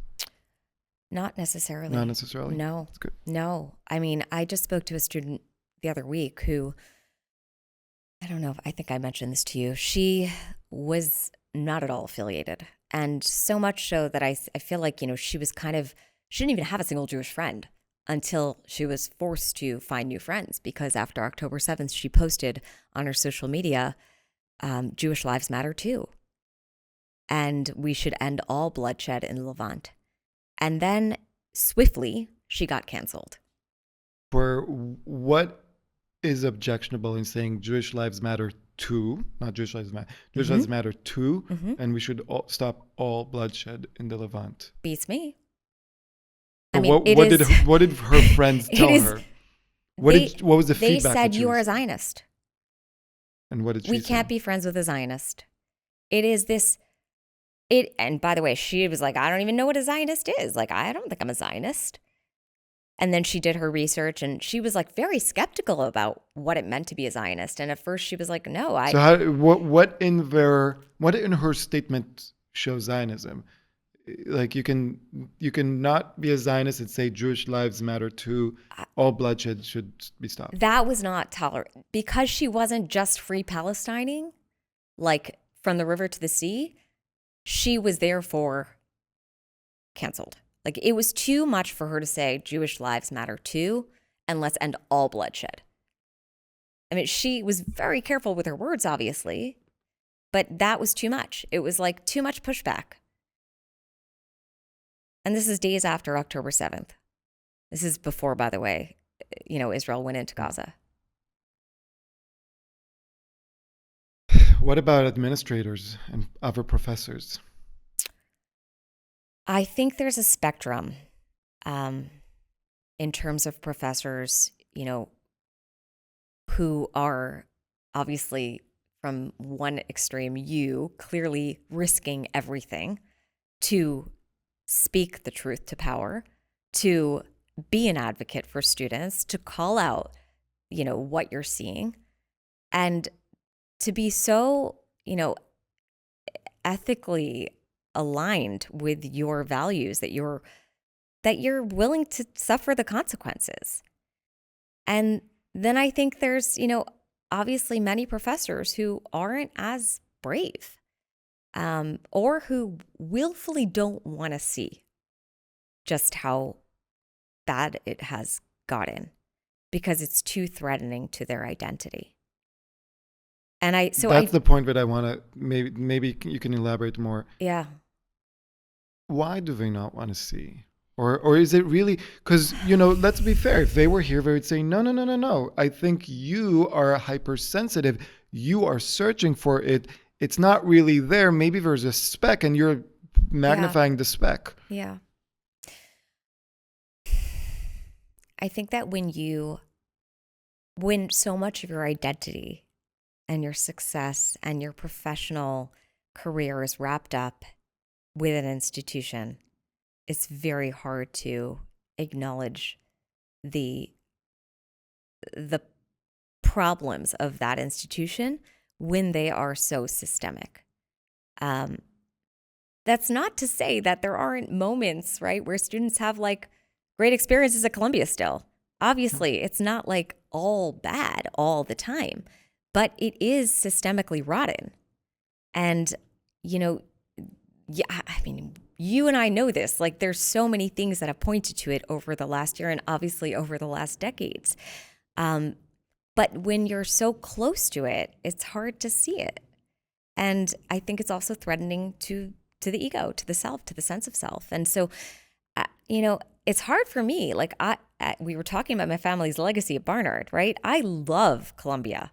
Not necessarily. Not necessarily? No. That's good. No. I mean, I just spoke to a student the other week who, I don't know, I think I mentioned this to you. She was not at all affiliated. And so much so that I feel like, she didn't even have a single Jewish friend until she was forced to find new friends, because after October 7th, she posted on her social media, Jewish lives matter too. And we should end all bloodshed in Levant. And then swiftly, she got canceled. For what is objectionable in saying Jewish lives matter too, not Jewish lives matter, Jewish lives matter too, and we should stop all bloodshed in the Levant? Beats me. But what did her friends tell her? What was the They feedback? said, you are a Zionist. And what did she say? We can't be friends with a Zionist. And by the way, she was like, I don't even know what a Zionist is. Like, I don't think I'm a Zionist. And then she did her research, and she was like very skeptical about what it meant to be a Zionist. And at first she was like, no, So what in her statement shows Zionism? Like, you can not be a Zionist and say Jewish lives matter too. All bloodshed should be stopped. That was not tolerant, because she wasn't just free Palestining, like from the river to the sea. She was therefore canceled. Like, it was too much for her to say Jewish lives matter too, and let's end all bloodshed. I mean, she was very careful with her words, obviously, but that was too much. It was like too much pushback. And this is days after October 7th. This is before, by the way, Israel went into Gaza. What about administrators and other professors? I think there's a spectrum in terms of professors, who are obviously from one extreme, clearly risking everything to speak the truth to power, to be an advocate for students, to call out, what you're seeing, and to be so, ethically aligned with your values that you're willing to suffer the consequences. And then I think there's, obviously many professors who aren't as brave, or who willfully don't want to see just how bad it has gotten, because it's too threatening to their identity. And that's the point that I want to, maybe you can elaborate more. Yeah. Why do they not want to see? Or is it really, because, let's be fair. If they were here, they would say, no. I think you are hypersensitive. You are searching for it. It's not really there. Maybe there's a speck and you're magnifying the speck. Yeah. I think that when so much of your identity and your success and your professional career is wrapped up with an institution, it's very hard to acknowledge the problems of that institution when they are so systemic. That's not to say that there aren't moments, right, where students have like great experiences at Columbia still. Obviously, it's not like all bad all the time, but it is systemically rotten. And, you and I know this, like there's so many things that have pointed to it over the last year and obviously over the last decades. But when you're so close to it, it's hard to see it. And I think it's also threatening to the ego, to the self, to the sense of self. And so, it's hard for me. Like we were talking about my family's legacy at Barnard, right? I love Columbia.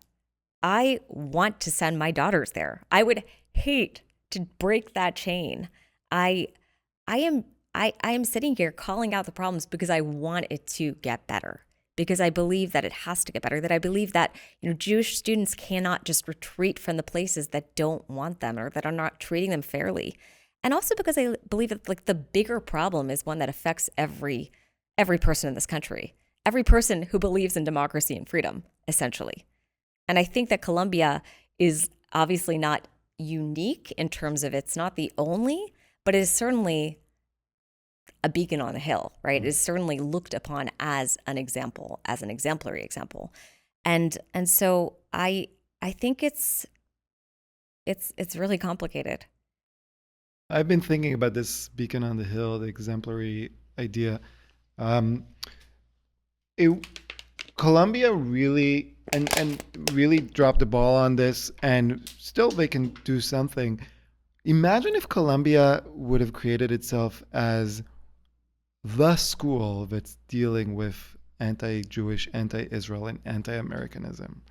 I want to send my daughters there. I would hate to break that chain. I am sitting here calling out the problems because I want it to get better, because I believe that it has to get better, that I believe that, Jewish students cannot just retreat from the places that don't want them or that are not treating them fairly. And also because I believe that like the bigger problem is one that affects every person in this country, every person who believes in democracy and freedom, essentially. And I think that Columbia is obviously not unique in terms of it's not the only, but it is certainly a beacon on the hill, right? It is certainly looked upon as an example, as an exemplary example. And so I think it's it's really complicated. I've been thinking about this beacon on the hill, the exemplary idea. Um, it, Colombia really and really dropped the ball on this, and still they can do something. Imagine if Colombia would have created itself as the school that's dealing with anti-Jewish, anti-Israel, and anti-Americanism.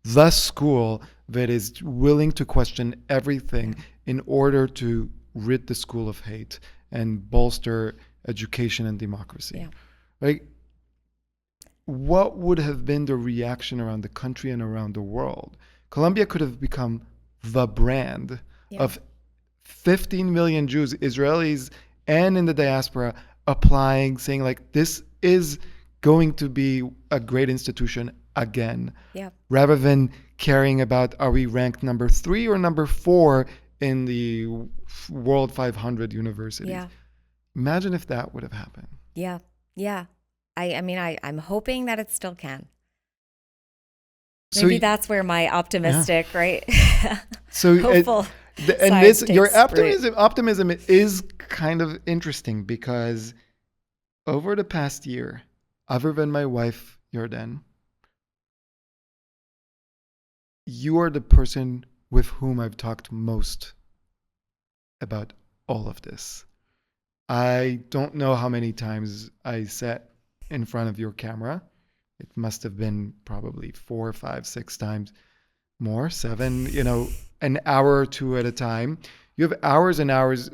The school that is willing to question everything in order to rid the school of hate and bolster education and democracy. Yeah. Like, what would have been the reaction around the country and around the world? Colombia could have become the brand Yeah. of 15 million Jews, Israelis, and in the diaspora applying, saying, like, this is going to be a great institution again, Yeah. rather than caring about are we ranked number 3 or number 4 in the World 500 universities. Yeah. Imagine if that would have happened. Yeah. Yeah. I mean, I'm hoping that it still can. Maybe that's where my optimistic, right? So hopeful. And this, your takes root. optimism is kind of interesting because over the past year, other than my wife, Jordan, you are the person with whom I've talked most about all of this. I don't know how many times I sat in front of your camera. It must have been probably 4, 5, 6 times more, 7, an hour or two at a time. You have hours and hours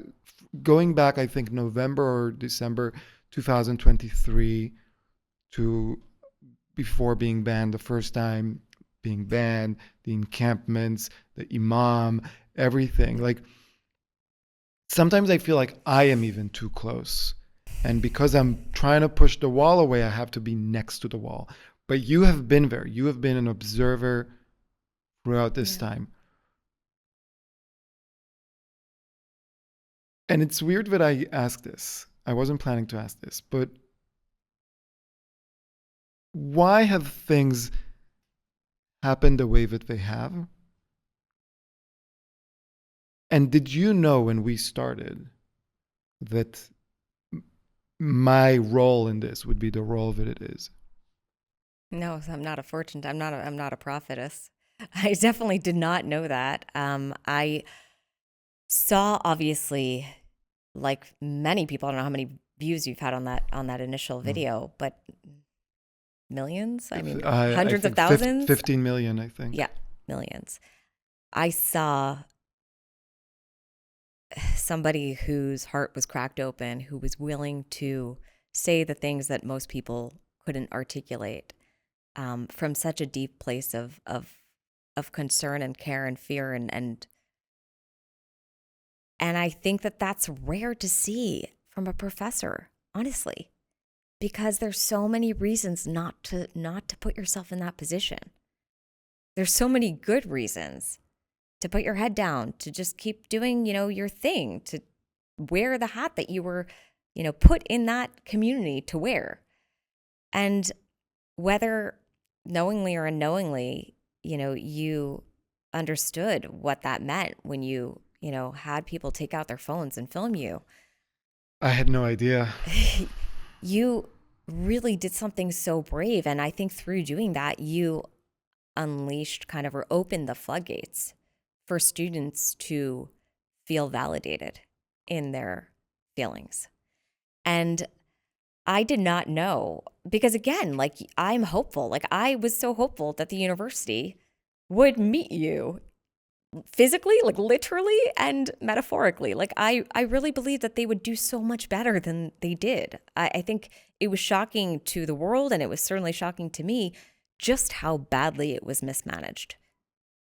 going back, I think, November or December 2023 to before being banned the first time, being banned, the encampments, the imam, everything. Like, sometimes I feel like I am even too close. And because I'm trying to push the wall away, I have to be next to the wall. But you have been there. You have been an observer throughout this time. And it's weird that I ask this. I wasn't planning to ask this, but why have things happened the way that they have? And did you know when we started that my role in this would be the role that it is? No, I'm not a fortune. I'm not a prophetess. I definitely did not know that. I saw, obviously, like many people, I don't know how many views you've had on that initial video, but millions. I mean, hundreds I of thousands. 15 million, I think. Yeah, millions. I saw somebody whose heart was cracked open, who was willing to say the things that most people couldn't articulate, from such a deep place of concern and care and fear and I think that that's rare to see from a professor, honestly, because there's so many reasons not to put yourself in that position. There's so many good reasons to put your head down, to just keep doing, your thing, to wear the hat that you were, put in that community to wear. And whether knowingly or unknowingly, you understood what that meant when you had people take out their phones and film you. I had no idea. You really did something so brave. And I think through doing that, you unleashed kind of, or opened the floodgates for students to feel validated in their feelings. And I did not know, because again, like, I'm hopeful. Like, I was so hopeful that the university would meet you physically, like literally and metaphorically. Like, I really believe that they would do so much better than they did. I think it was shocking to the world, and it was certainly shocking to me, just how badly it was mismanaged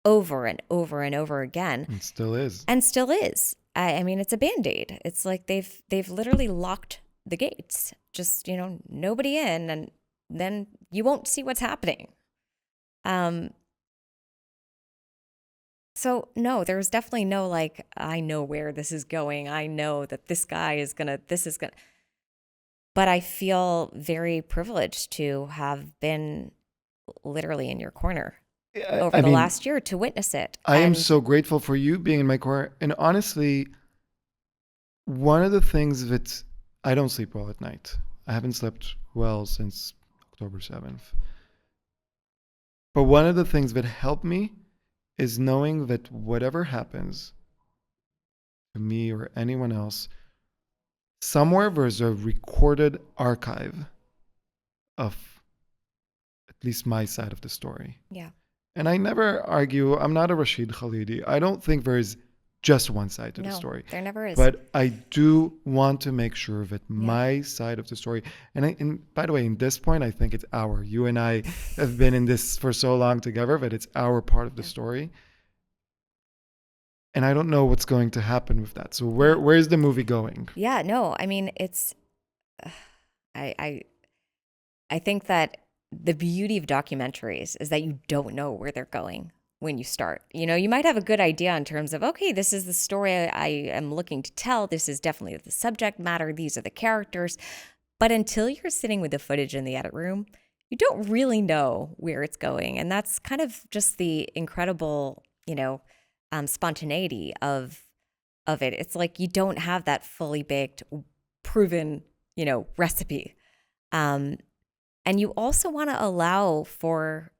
over and over and over again. And still is. And still is. I mean, it's a Band-Aid. It's like they've literally locked the gates. Just, nobody in, and then you won't see what's happening. So no, there's definitely no, like, I know where this is going. I know that this is gonna, but I feel very privileged to have been literally in your corner. over I the mean, last year to witness it. I am And so grateful for you being in my corner. And honestly, one of the things that I don't sleep well at night. I haven't slept well since October 7th. But one of the things that helped me is knowing that whatever happens to me or anyone else, somewhere there's a recorded archive of at least my side of the story. yeah, And I never argue, I'm not a Rashid Khalidi. I don't think there is just one side to the no, story. there never is. But I do want to make sure that my side of the story, and by the way, in this point, I think it's you and I have been in this for so long together that it's our part of the story. And I don't know what's going to happen with that. So where is the movie going? Yeah, no, I mean, it's, I think that the beauty of documentaries is that you don't know where they're going when you start. You know, you might have a good idea in terms of, okay, this is the story I am looking to tell. This is definitely the subject matter. These are the characters. But until you're sitting with the footage in the edit room, you don't really know where it's going. And that's kind of just the incredible, spontaneity of it. It's like you don't have that fully baked, proven, recipe. And you also want to allow for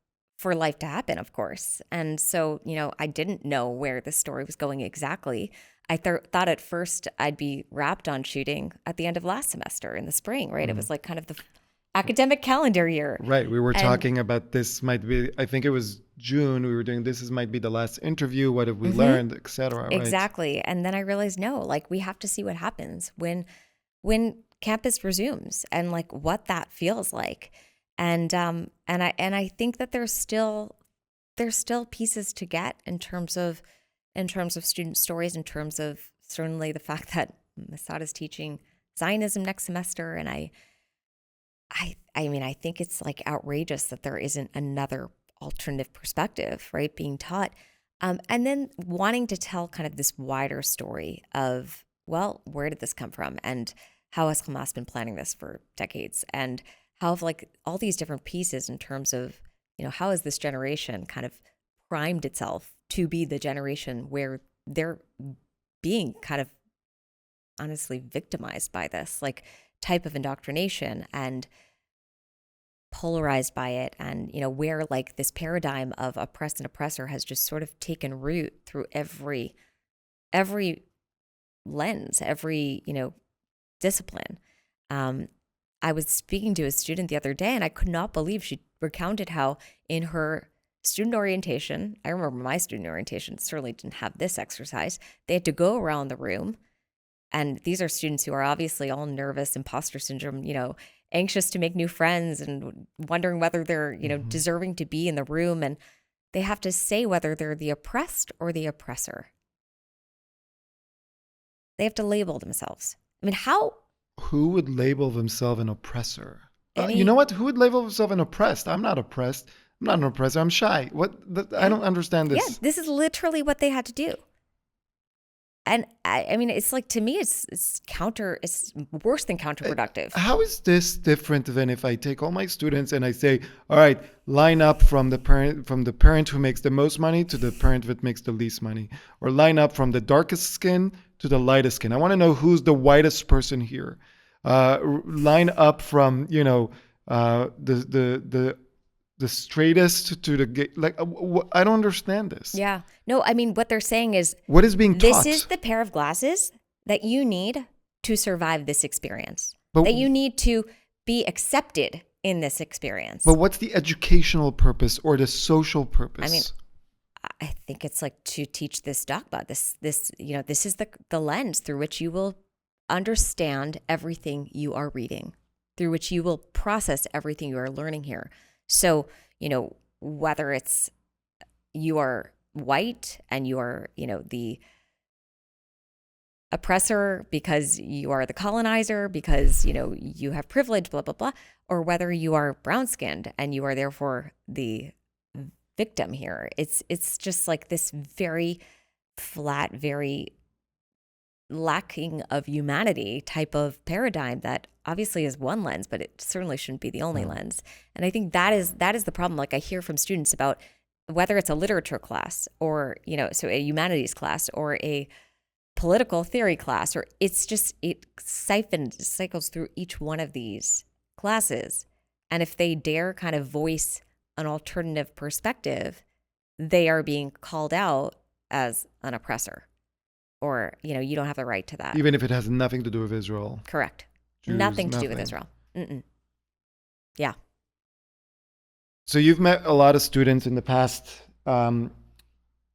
life to happen, of course. And so, I didn't know where the story was going exactly. I thought at first I'd be wrapped on shooting at the end of last semester in the spring, right? It was like kind of the academic calendar year. Right. We were talking about this might be, I think it was June, we were doing this might be the last interview. What have we learned, et cetera, right? Exactly. And then I realized, no, like we have to see what happens when campus resumes and like what that feels like. And I think that there's still pieces to get in terms of student stories, in terms of certainly the fact that Masad is teaching Zionism next semester. And I mean, I think it's like outrageous that there isn't another alternative perspective, right, being taught. And then wanting to tell kind of this wider story of, well, where did this come from? And how has Hamas been planning this for decades? And how have like all these different pieces in terms of, how has this generation kind of primed itself to be the generation where they're being kind of honestly victimized by this like type of indoctrination and polarized by it, and where like this paradigm of oppressed and oppressor has just sort of taken root through every lens, every discipline. I was speaking to a student the other day and I could not believe she recounted how in her student orientation, I remember my student orientation certainly didn't have this exercise. They had to go around the room, and these are students who are obviously all nervous, imposter syndrome, anxious to make new friends and wondering whether they're, deserving to be in the room. And they have to say whether they're the oppressed or the oppressor. They have to label themselves. I mean, who would label themselves an oppressor? You know what? Who would label themselves an oppressed? I'm not oppressed. I'm not an oppressor. I'm Shai. I don't understand this. Yeah, this is literally what they had to do. And I mean, it's like, to me, it's worse than counterproductive. How is this different than if I take all my students and I say, all right, line up from the parent who makes the most money to the parent that makes the least money, or line up from the darkest skin to the lightest skin. I want to know who's the whitest person here. Line up from the straightest to the gay. Like, I don't understand this. Yeah. No, I mean, what they're saying is, what is being taught? This is the pair of glasses that you need to survive this experience, that you need to be accepted in this experience. But what's the educational purpose or the social purpose? I mean, I think it's like to teach this dogma. This is the lens through which you will understand everything you are reading, through which you will process everything you are learning here. So, whether it's you are white and you are, the oppressor because you are the colonizer, because, you have privilege, blah, blah, blah, or whether you are brown skinned and you are therefore the victim here. It's just like this very flat, very lacking of humanity type of paradigm that obviously is one lens, but it certainly shouldn't be the only lens. And I think that is the problem. Like I hear from students about whether it's a literature class or, so a humanities class or a political theory class, or it cycles through each one of these classes. And if they dare kind of voice an alternative perspective, they are being called out as an oppressor, or, you don't have the right to that. Even if it has nothing to do with Israel. Correct. Jews, nothing to do with Israel. Yeah. So you've met a lot of students in the past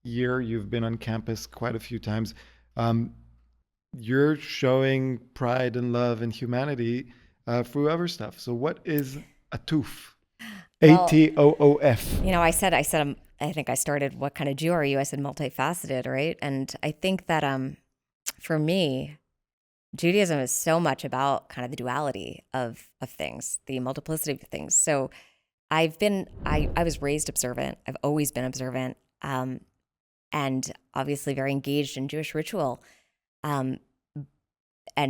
year. You've been on campus quite a few times. You're showing pride and love and humanity through other stuff. So what is Atoof? Well, ATOOF. I think I started, what kind of Jew are you? I said multifaceted, right? And I think that for me, Judaism is so much about kind of the duality of things, the multiplicity of things. So I was raised observant. I've always been observant, and obviously very engaged in Jewish ritual and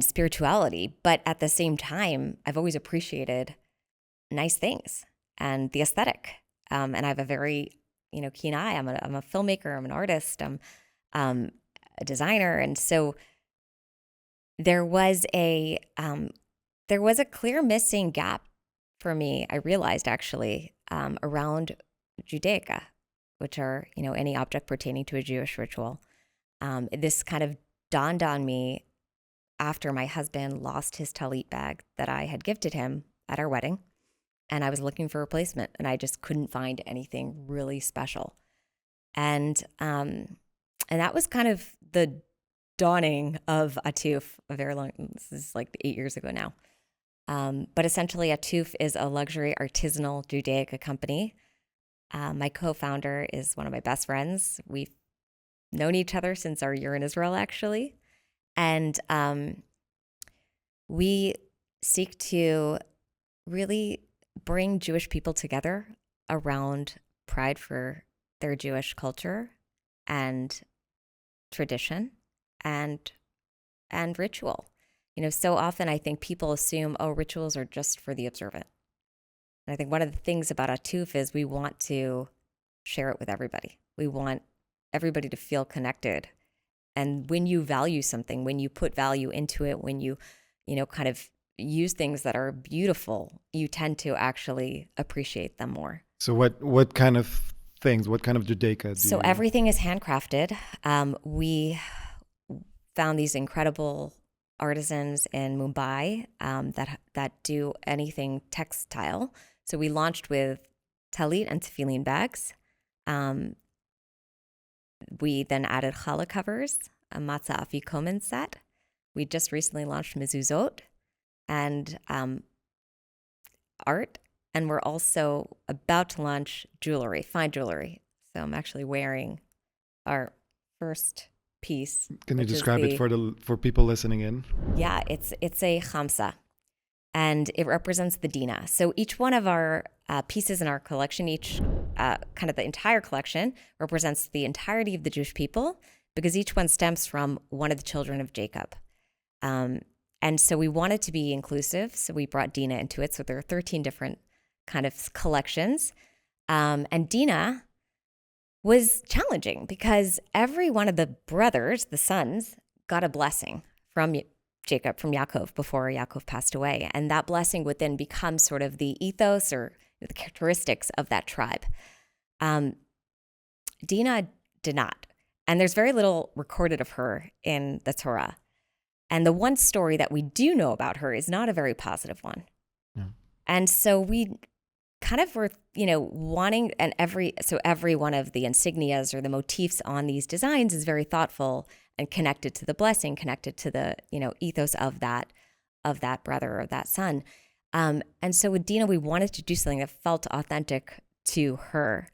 spirituality. But at the same time, I've always appreciated nice things and the aesthetic. And I have a very, keen eye. I'm a filmmaker. I'm an artist. I'm a designer. And so there was a clear missing gap for me, I realized actually, around Judaica, which are, any object pertaining to a Jewish ritual. This kind of dawned on me after my husband lost his talit bag that I had gifted him at our wedding. And I was looking for a replacement, and I just couldn't find anything really special. And that was kind of the dawning of Atoof a very long, this is like 8 years ago now. But essentially Atoof is a luxury artisanal Judaica company. My co-founder is one of my best friends. We've known each other since our year in Israel, actually. And we seek to really bring Jewish people together around pride for their Jewish culture and tradition and ritual. So often I think people assume, rituals are just for the observant. And I think one of the things about Atoof is we want to share it with everybody. We want everybody to feel connected. And when you value something, when you put value into it, when you, kind of use things that are beautiful, you tend to actually appreciate them more. So what kind of things, what kind of Judaica do you... Everything is handcrafted. We found these incredible artisans in Mumbai that do anything textile. So we launched with talit and tefillin bags. We then added challah covers, a matzah afikomen set. We just recently launched mezuzot and art. And we're also about to launch jewelry, fine jewelry. So I'm actually wearing our first piece. Can you describe it for people listening in? Yeah, it's a chamsa, and it represents the Dina. So each one of our pieces in our collection, each kind of the entire collection, represents the entirety of the Jewish people, because each one stems from one of the children of Jacob. And so we wanted to be inclusive, so we brought Dina into it. So there are 13 different kind of collections. And Dina was challenging because every one of the brothers, the sons, got a blessing from Jacob, from Yaakov, before Yaakov passed away. And that blessing would then become sort of the ethos or the characteristics of that tribe. Dina did not. And there's very little recorded of her in the Torah. And the one story that we do know about her is not a very positive one. Yeah. And so we kind of were, wanting, and every one of the insignias or the motifs on these designs is very thoughtful and connected to the blessing, connected to the, ethos of that brother or that son. And so with Dina, we wanted to do something that felt authentic to her.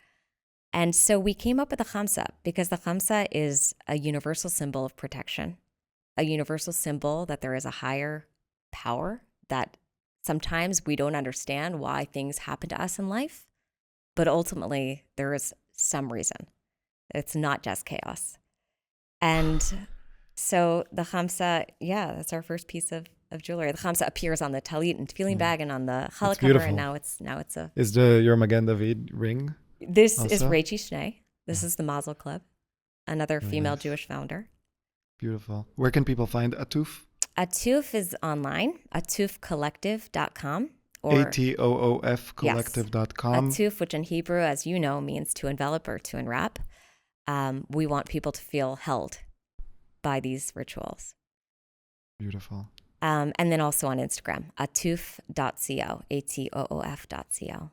And so we came up with the chamsa, because the chamsa is a universal symbol of protection, a universal symbol that there is a higher power, that sometimes we don't understand why things happen to us in life, but ultimately there is some reason. It's not just chaos. And so the chamsa, that's our first piece of jewelry. The chamsa appears on the talit and tefillin bag and on the challah cover, and now it's a... Is the Your Magen David ring This is Also, Rachel Schnee. This Yeah. is the Mazel Club, another Really female nice. Jewish founder. Beautiful. Where can people find Atuf? Atuf is online, atufcollective.com, or ATOOF yes, collective.com. Atuf, which in Hebrew, as you know, means to envelop or to unwrap. We want people to feel held by these rituals. Beautiful. And then also on Instagram, atoof.co, atoof.co.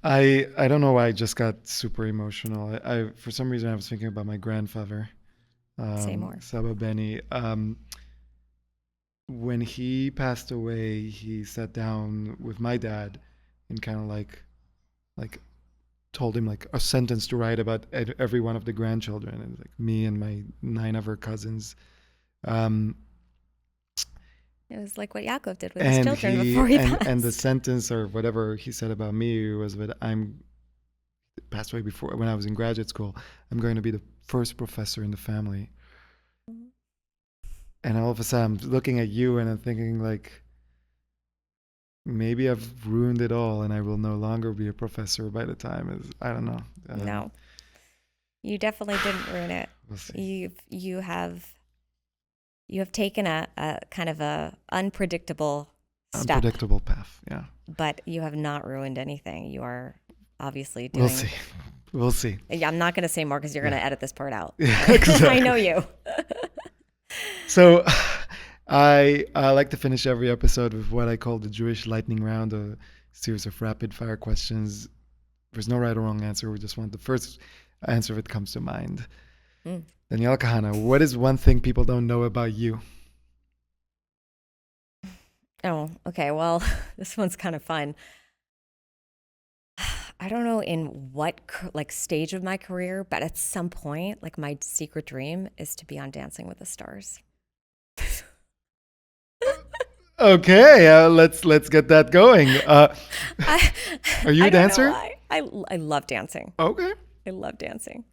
I don't know why I just got super emotional. I for some reason I was thinking about my grandfather, Say more. Saba Benny. When he passed away, he sat down with my dad and kind of like told him like a sentence to write about every one of the grandchildren, and like me and my 9 other cousins. Um, It was like what Yaakov did with his and children he before he and the passed. sentence or whatever he said about me was that I'm passed away before when I was in graduate school. I'm going to be the first professor in the family. And all of a sudden, I'm looking at you and I'm thinking like, maybe I've ruined it all, and I will no longer be a professor by the time is I don't know. No, you definitely didn't ruin it. We'll see. You have taken a kind of a unpredictable step, Unpredictable path. Yeah, but you have not ruined anything. You are obviously we'll doing. see. We'll see. Yeah, I'm not going to say more because you're going Yeah. to edit this part out. Yeah, I know exactly. you. So, I like to finish every episode with what I call the Jewish lightning round, a series of rapid fire questions. There's no right or wrong answer. We just want the first answer that comes to mind. Mm. Daniella Kahane, what is one thing people don't know about you? Oh, okay. Well, this one's kind of fun. I don't know in what like stage of my career, but at some point, like my secret dream is to be on Dancing with the Stars. Okay, let's get that going. I, Are you I a don't know dancer? why. I love dancing. Okay. I love dancing.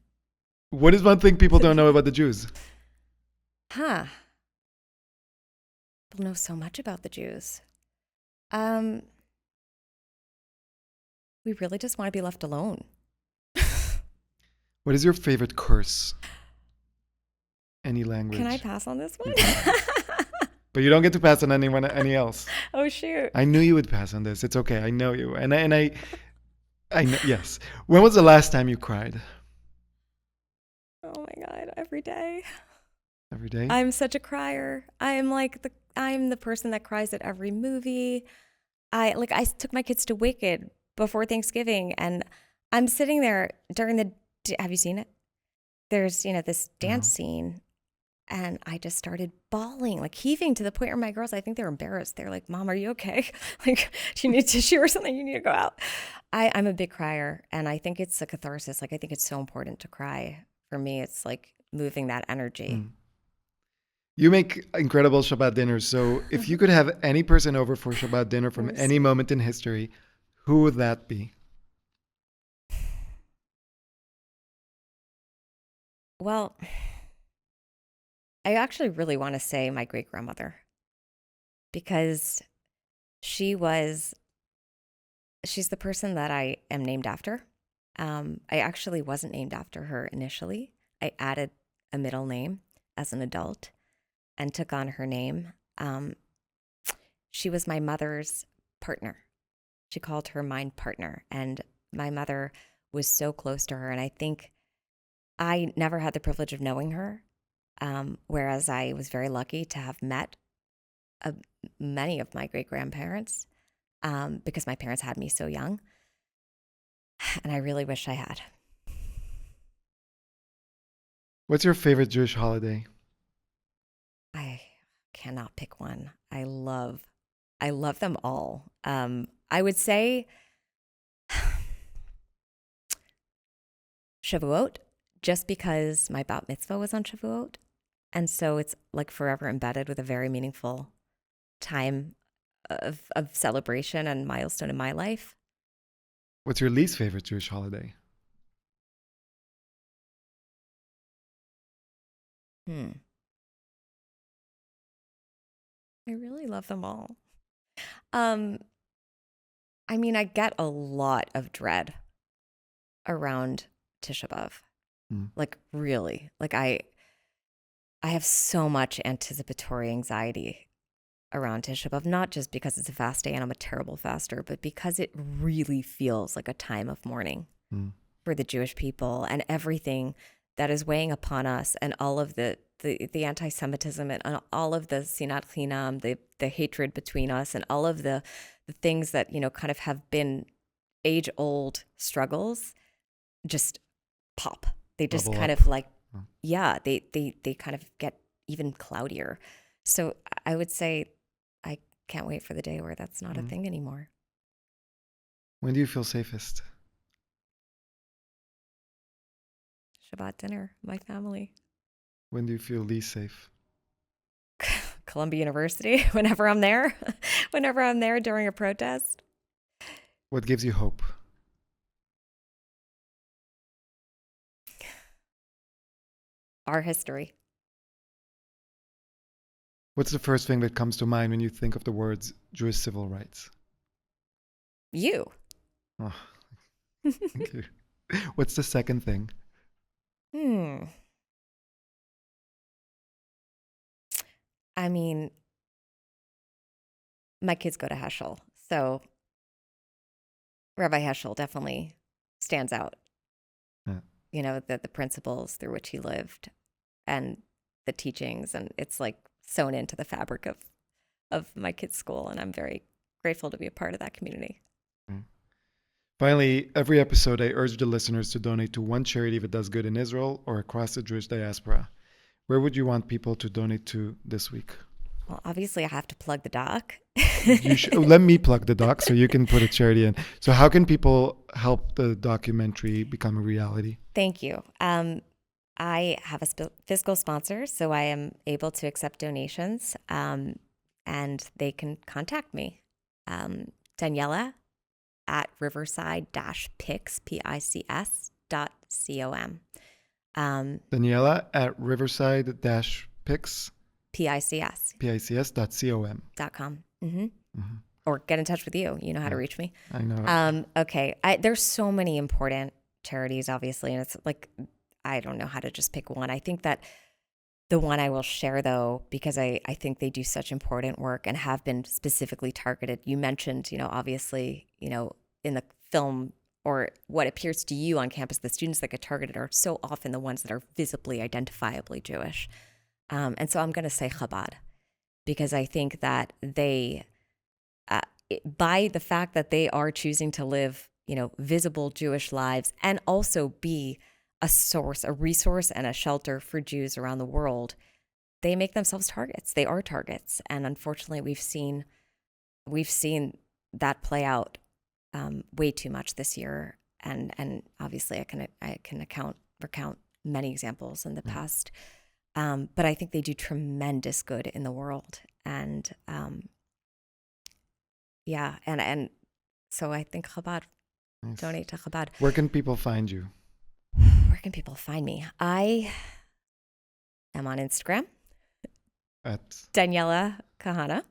What is one thing people don't know about the Jews? Huh. People know so much about the Jews. Um, we really just want to be left alone. What is your favorite curse? Any language. Can I pass on this one? You can pass. But you don't get to pass on any else. Oh shoot. I knew you would pass on this. It's okay. I know you. I know, yes. When was the last time you cried? Oh my God, every day. Every day? I'm such a crier. I'm the person that cries at every movie. I took my kids to Wicked before Thanksgiving, and I'm sitting there during the. Have you seen it? There's this dance No. scene, and I just started bawling, like heaving to the point where my girls, I think they're embarrassed. They're like, "Mom, are you okay? Like, do you need tissue or something? You need to go out." I'm a big crier, and I think it's a catharsis. Like, I think it's so important to cry. For me, it's like moving that energy. Mm. You make incredible Shabbat dinners. So if you could have any person over for Shabbat dinner from You're any sweet. moment in history, who would that be? Well, I actually really want to say my great grandmother because she was, she's the person that I am named after. I actually wasn't named after her initially. I added a middle name as an adult and took on her name. She was my mother's partner. She called her my partner, and my mother was so close to her. And I think I never had the privilege of knowing her, whereas I was very lucky to have met uh, many of my great grandparents because my parents had me so young. And I really wish I had. What's your favorite Jewish holiday? I cannot pick one. I love them all. I would say Shavuot, just because my bat mitzvah was on Shavuot. And so it's like forever embedded with a very meaningful time of celebration and milestone in my life. What's your least favorite Jewish holiday? I really love them all. Um, I mean, I get a lot of dread around Tisha B'Av. Like really, like I have so much anticipatory anxiety around Tisha B'Av, not just because it's a fast day and I'm a terrible faster, but because it really feels like a time of mourning for the Jewish people and everything that is weighing upon us, and all of the anti-Semitism and all of the sinat chinam, the hatred between us, and all of the things that, you know, kind of have been age-old struggles just pop. They just Bubble kind up. of like, yeah, they kind of get even cloudier. So I would say I can't wait for the day where that's not a thing anymore. When do you feel safest? Shabbat dinner, my family. When do you feel least safe? Columbia University, whenever I'm there, whenever I'm there during a protest. What gives you hope? Our history. What's the first thing that comes to mind when you think of the words Jewish civil rights? You. Oh, thank you. What's the second thing? I mean, my kids go to Heschel, so Rabbi Heschel definitely stands out. Yeah. You know, the principles through which he lived and the teachings, and it's like sewn into the fabric of my kids' school, and I'm very grateful to be a part of that community. Finally, every episode I urge the listeners to donate to one charity that does good in Israel or across the Jewish diaspora. Where would you want people to donate to this week? Well, obviously I have to plug the doc. Let me plug the doc so you can put a charity in. So how can people help the documentary become a reality? Thank you. I have a fiscal sponsor, so I am able to accept donations, and they can contact me. Daniella at riverside-pics, PICS.com. Daniella at riverside-pics, PICS.com. Or get in touch with you. You know how to reach me. I know. Okay. There's so many important charities, obviously, and it's like, I don't know how to just pick one. I think that the one I will share, though, because I think they do such important work and have been specifically targeted. You mentioned, you know, obviously, you know, in the film or what appears to you on campus, the students that get targeted are so often the ones that are visibly, identifiably Jewish. And so I'm going to say Chabad, because I think that they, by the fact that they are choosing to live, you know, visible Jewish lives and also be a source, a resource, and a shelter for Jews around the world, they make themselves targets. They are targets, and unfortunately, we've seen that play out way too much this year. And obviously, I can recount many examples in the past, but I think they do tremendous good in the world, and and so I think Chabad. Nice. Donate to Chabad. Where can people find you? Where can people find me? I am on Instagram. At Daniella Kahane.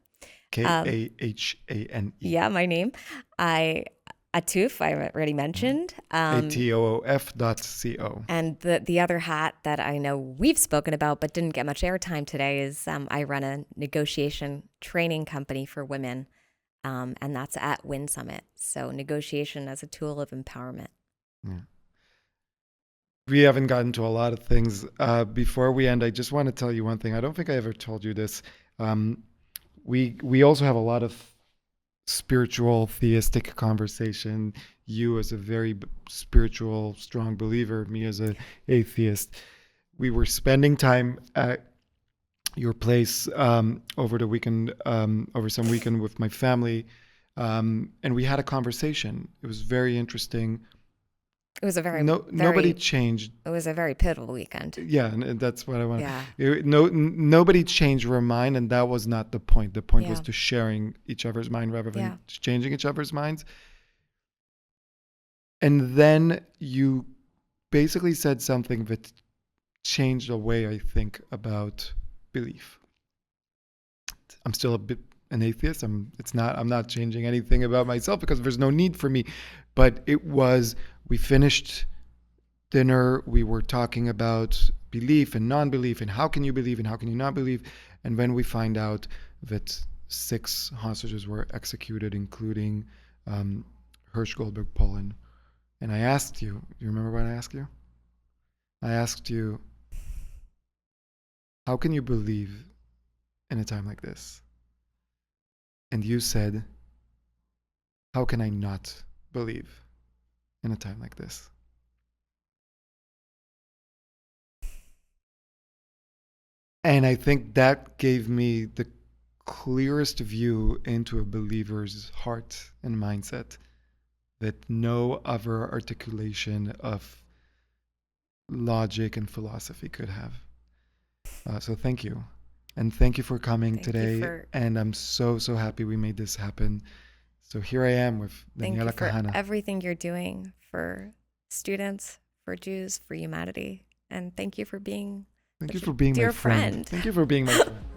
Kahane. Yeah, my name. Atoof, I already mentioned. ATOOF.co. And the other hat that I know we've spoken about but didn't get much airtime today is I run a negotiation training company for women, and that's at Win Summit. So negotiation as a tool of empowerment. Yeah. We haven't gotten to a lot of things. Before we end, I just want to tell you one thing. I don't think I ever told you this. We also have a lot of spiritual, theistic conversation. You as a very spiritual, strong believer, me as an atheist. We were spending time at your place over the weekend, over some weekend with my family, and we had a conversation. It was very interesting. It was a nobody changed. It was a very pivotal weekend. Yeah, and that's what I want. Yeah. Nobody changed our mind, and that was not the point. The point was to sharing each other's mind rather than changing each other's minds. And then you basically said something that changed the way I think about belief. I'm still a bit an atheist. I'm not changing anything about myself because there's no need for me. But we finished dinner. We were talking about belief and non-belief and how can you believe and how can you not believe. And when we find out that 6 hostages were executed, including Hirsch Goldberg Poland. And I asked you, you remember what I asked you? I asked you, how can you believe in a time like this? And you said, how can I not believe in a time like this? And I think that gave me the clearest view into a believer's heart and mindset that no other articulation of logic and philosophy could have. So thank you. And thank you for coming Thank you today. And I'm so, so happy we made this happen. So here I am with Daniella Thank you Kahane. for everything you're doing for students, for Jews, for humanity. And thank you for being Thank you such for a being my dear friend. friend. Thank you for being my friend.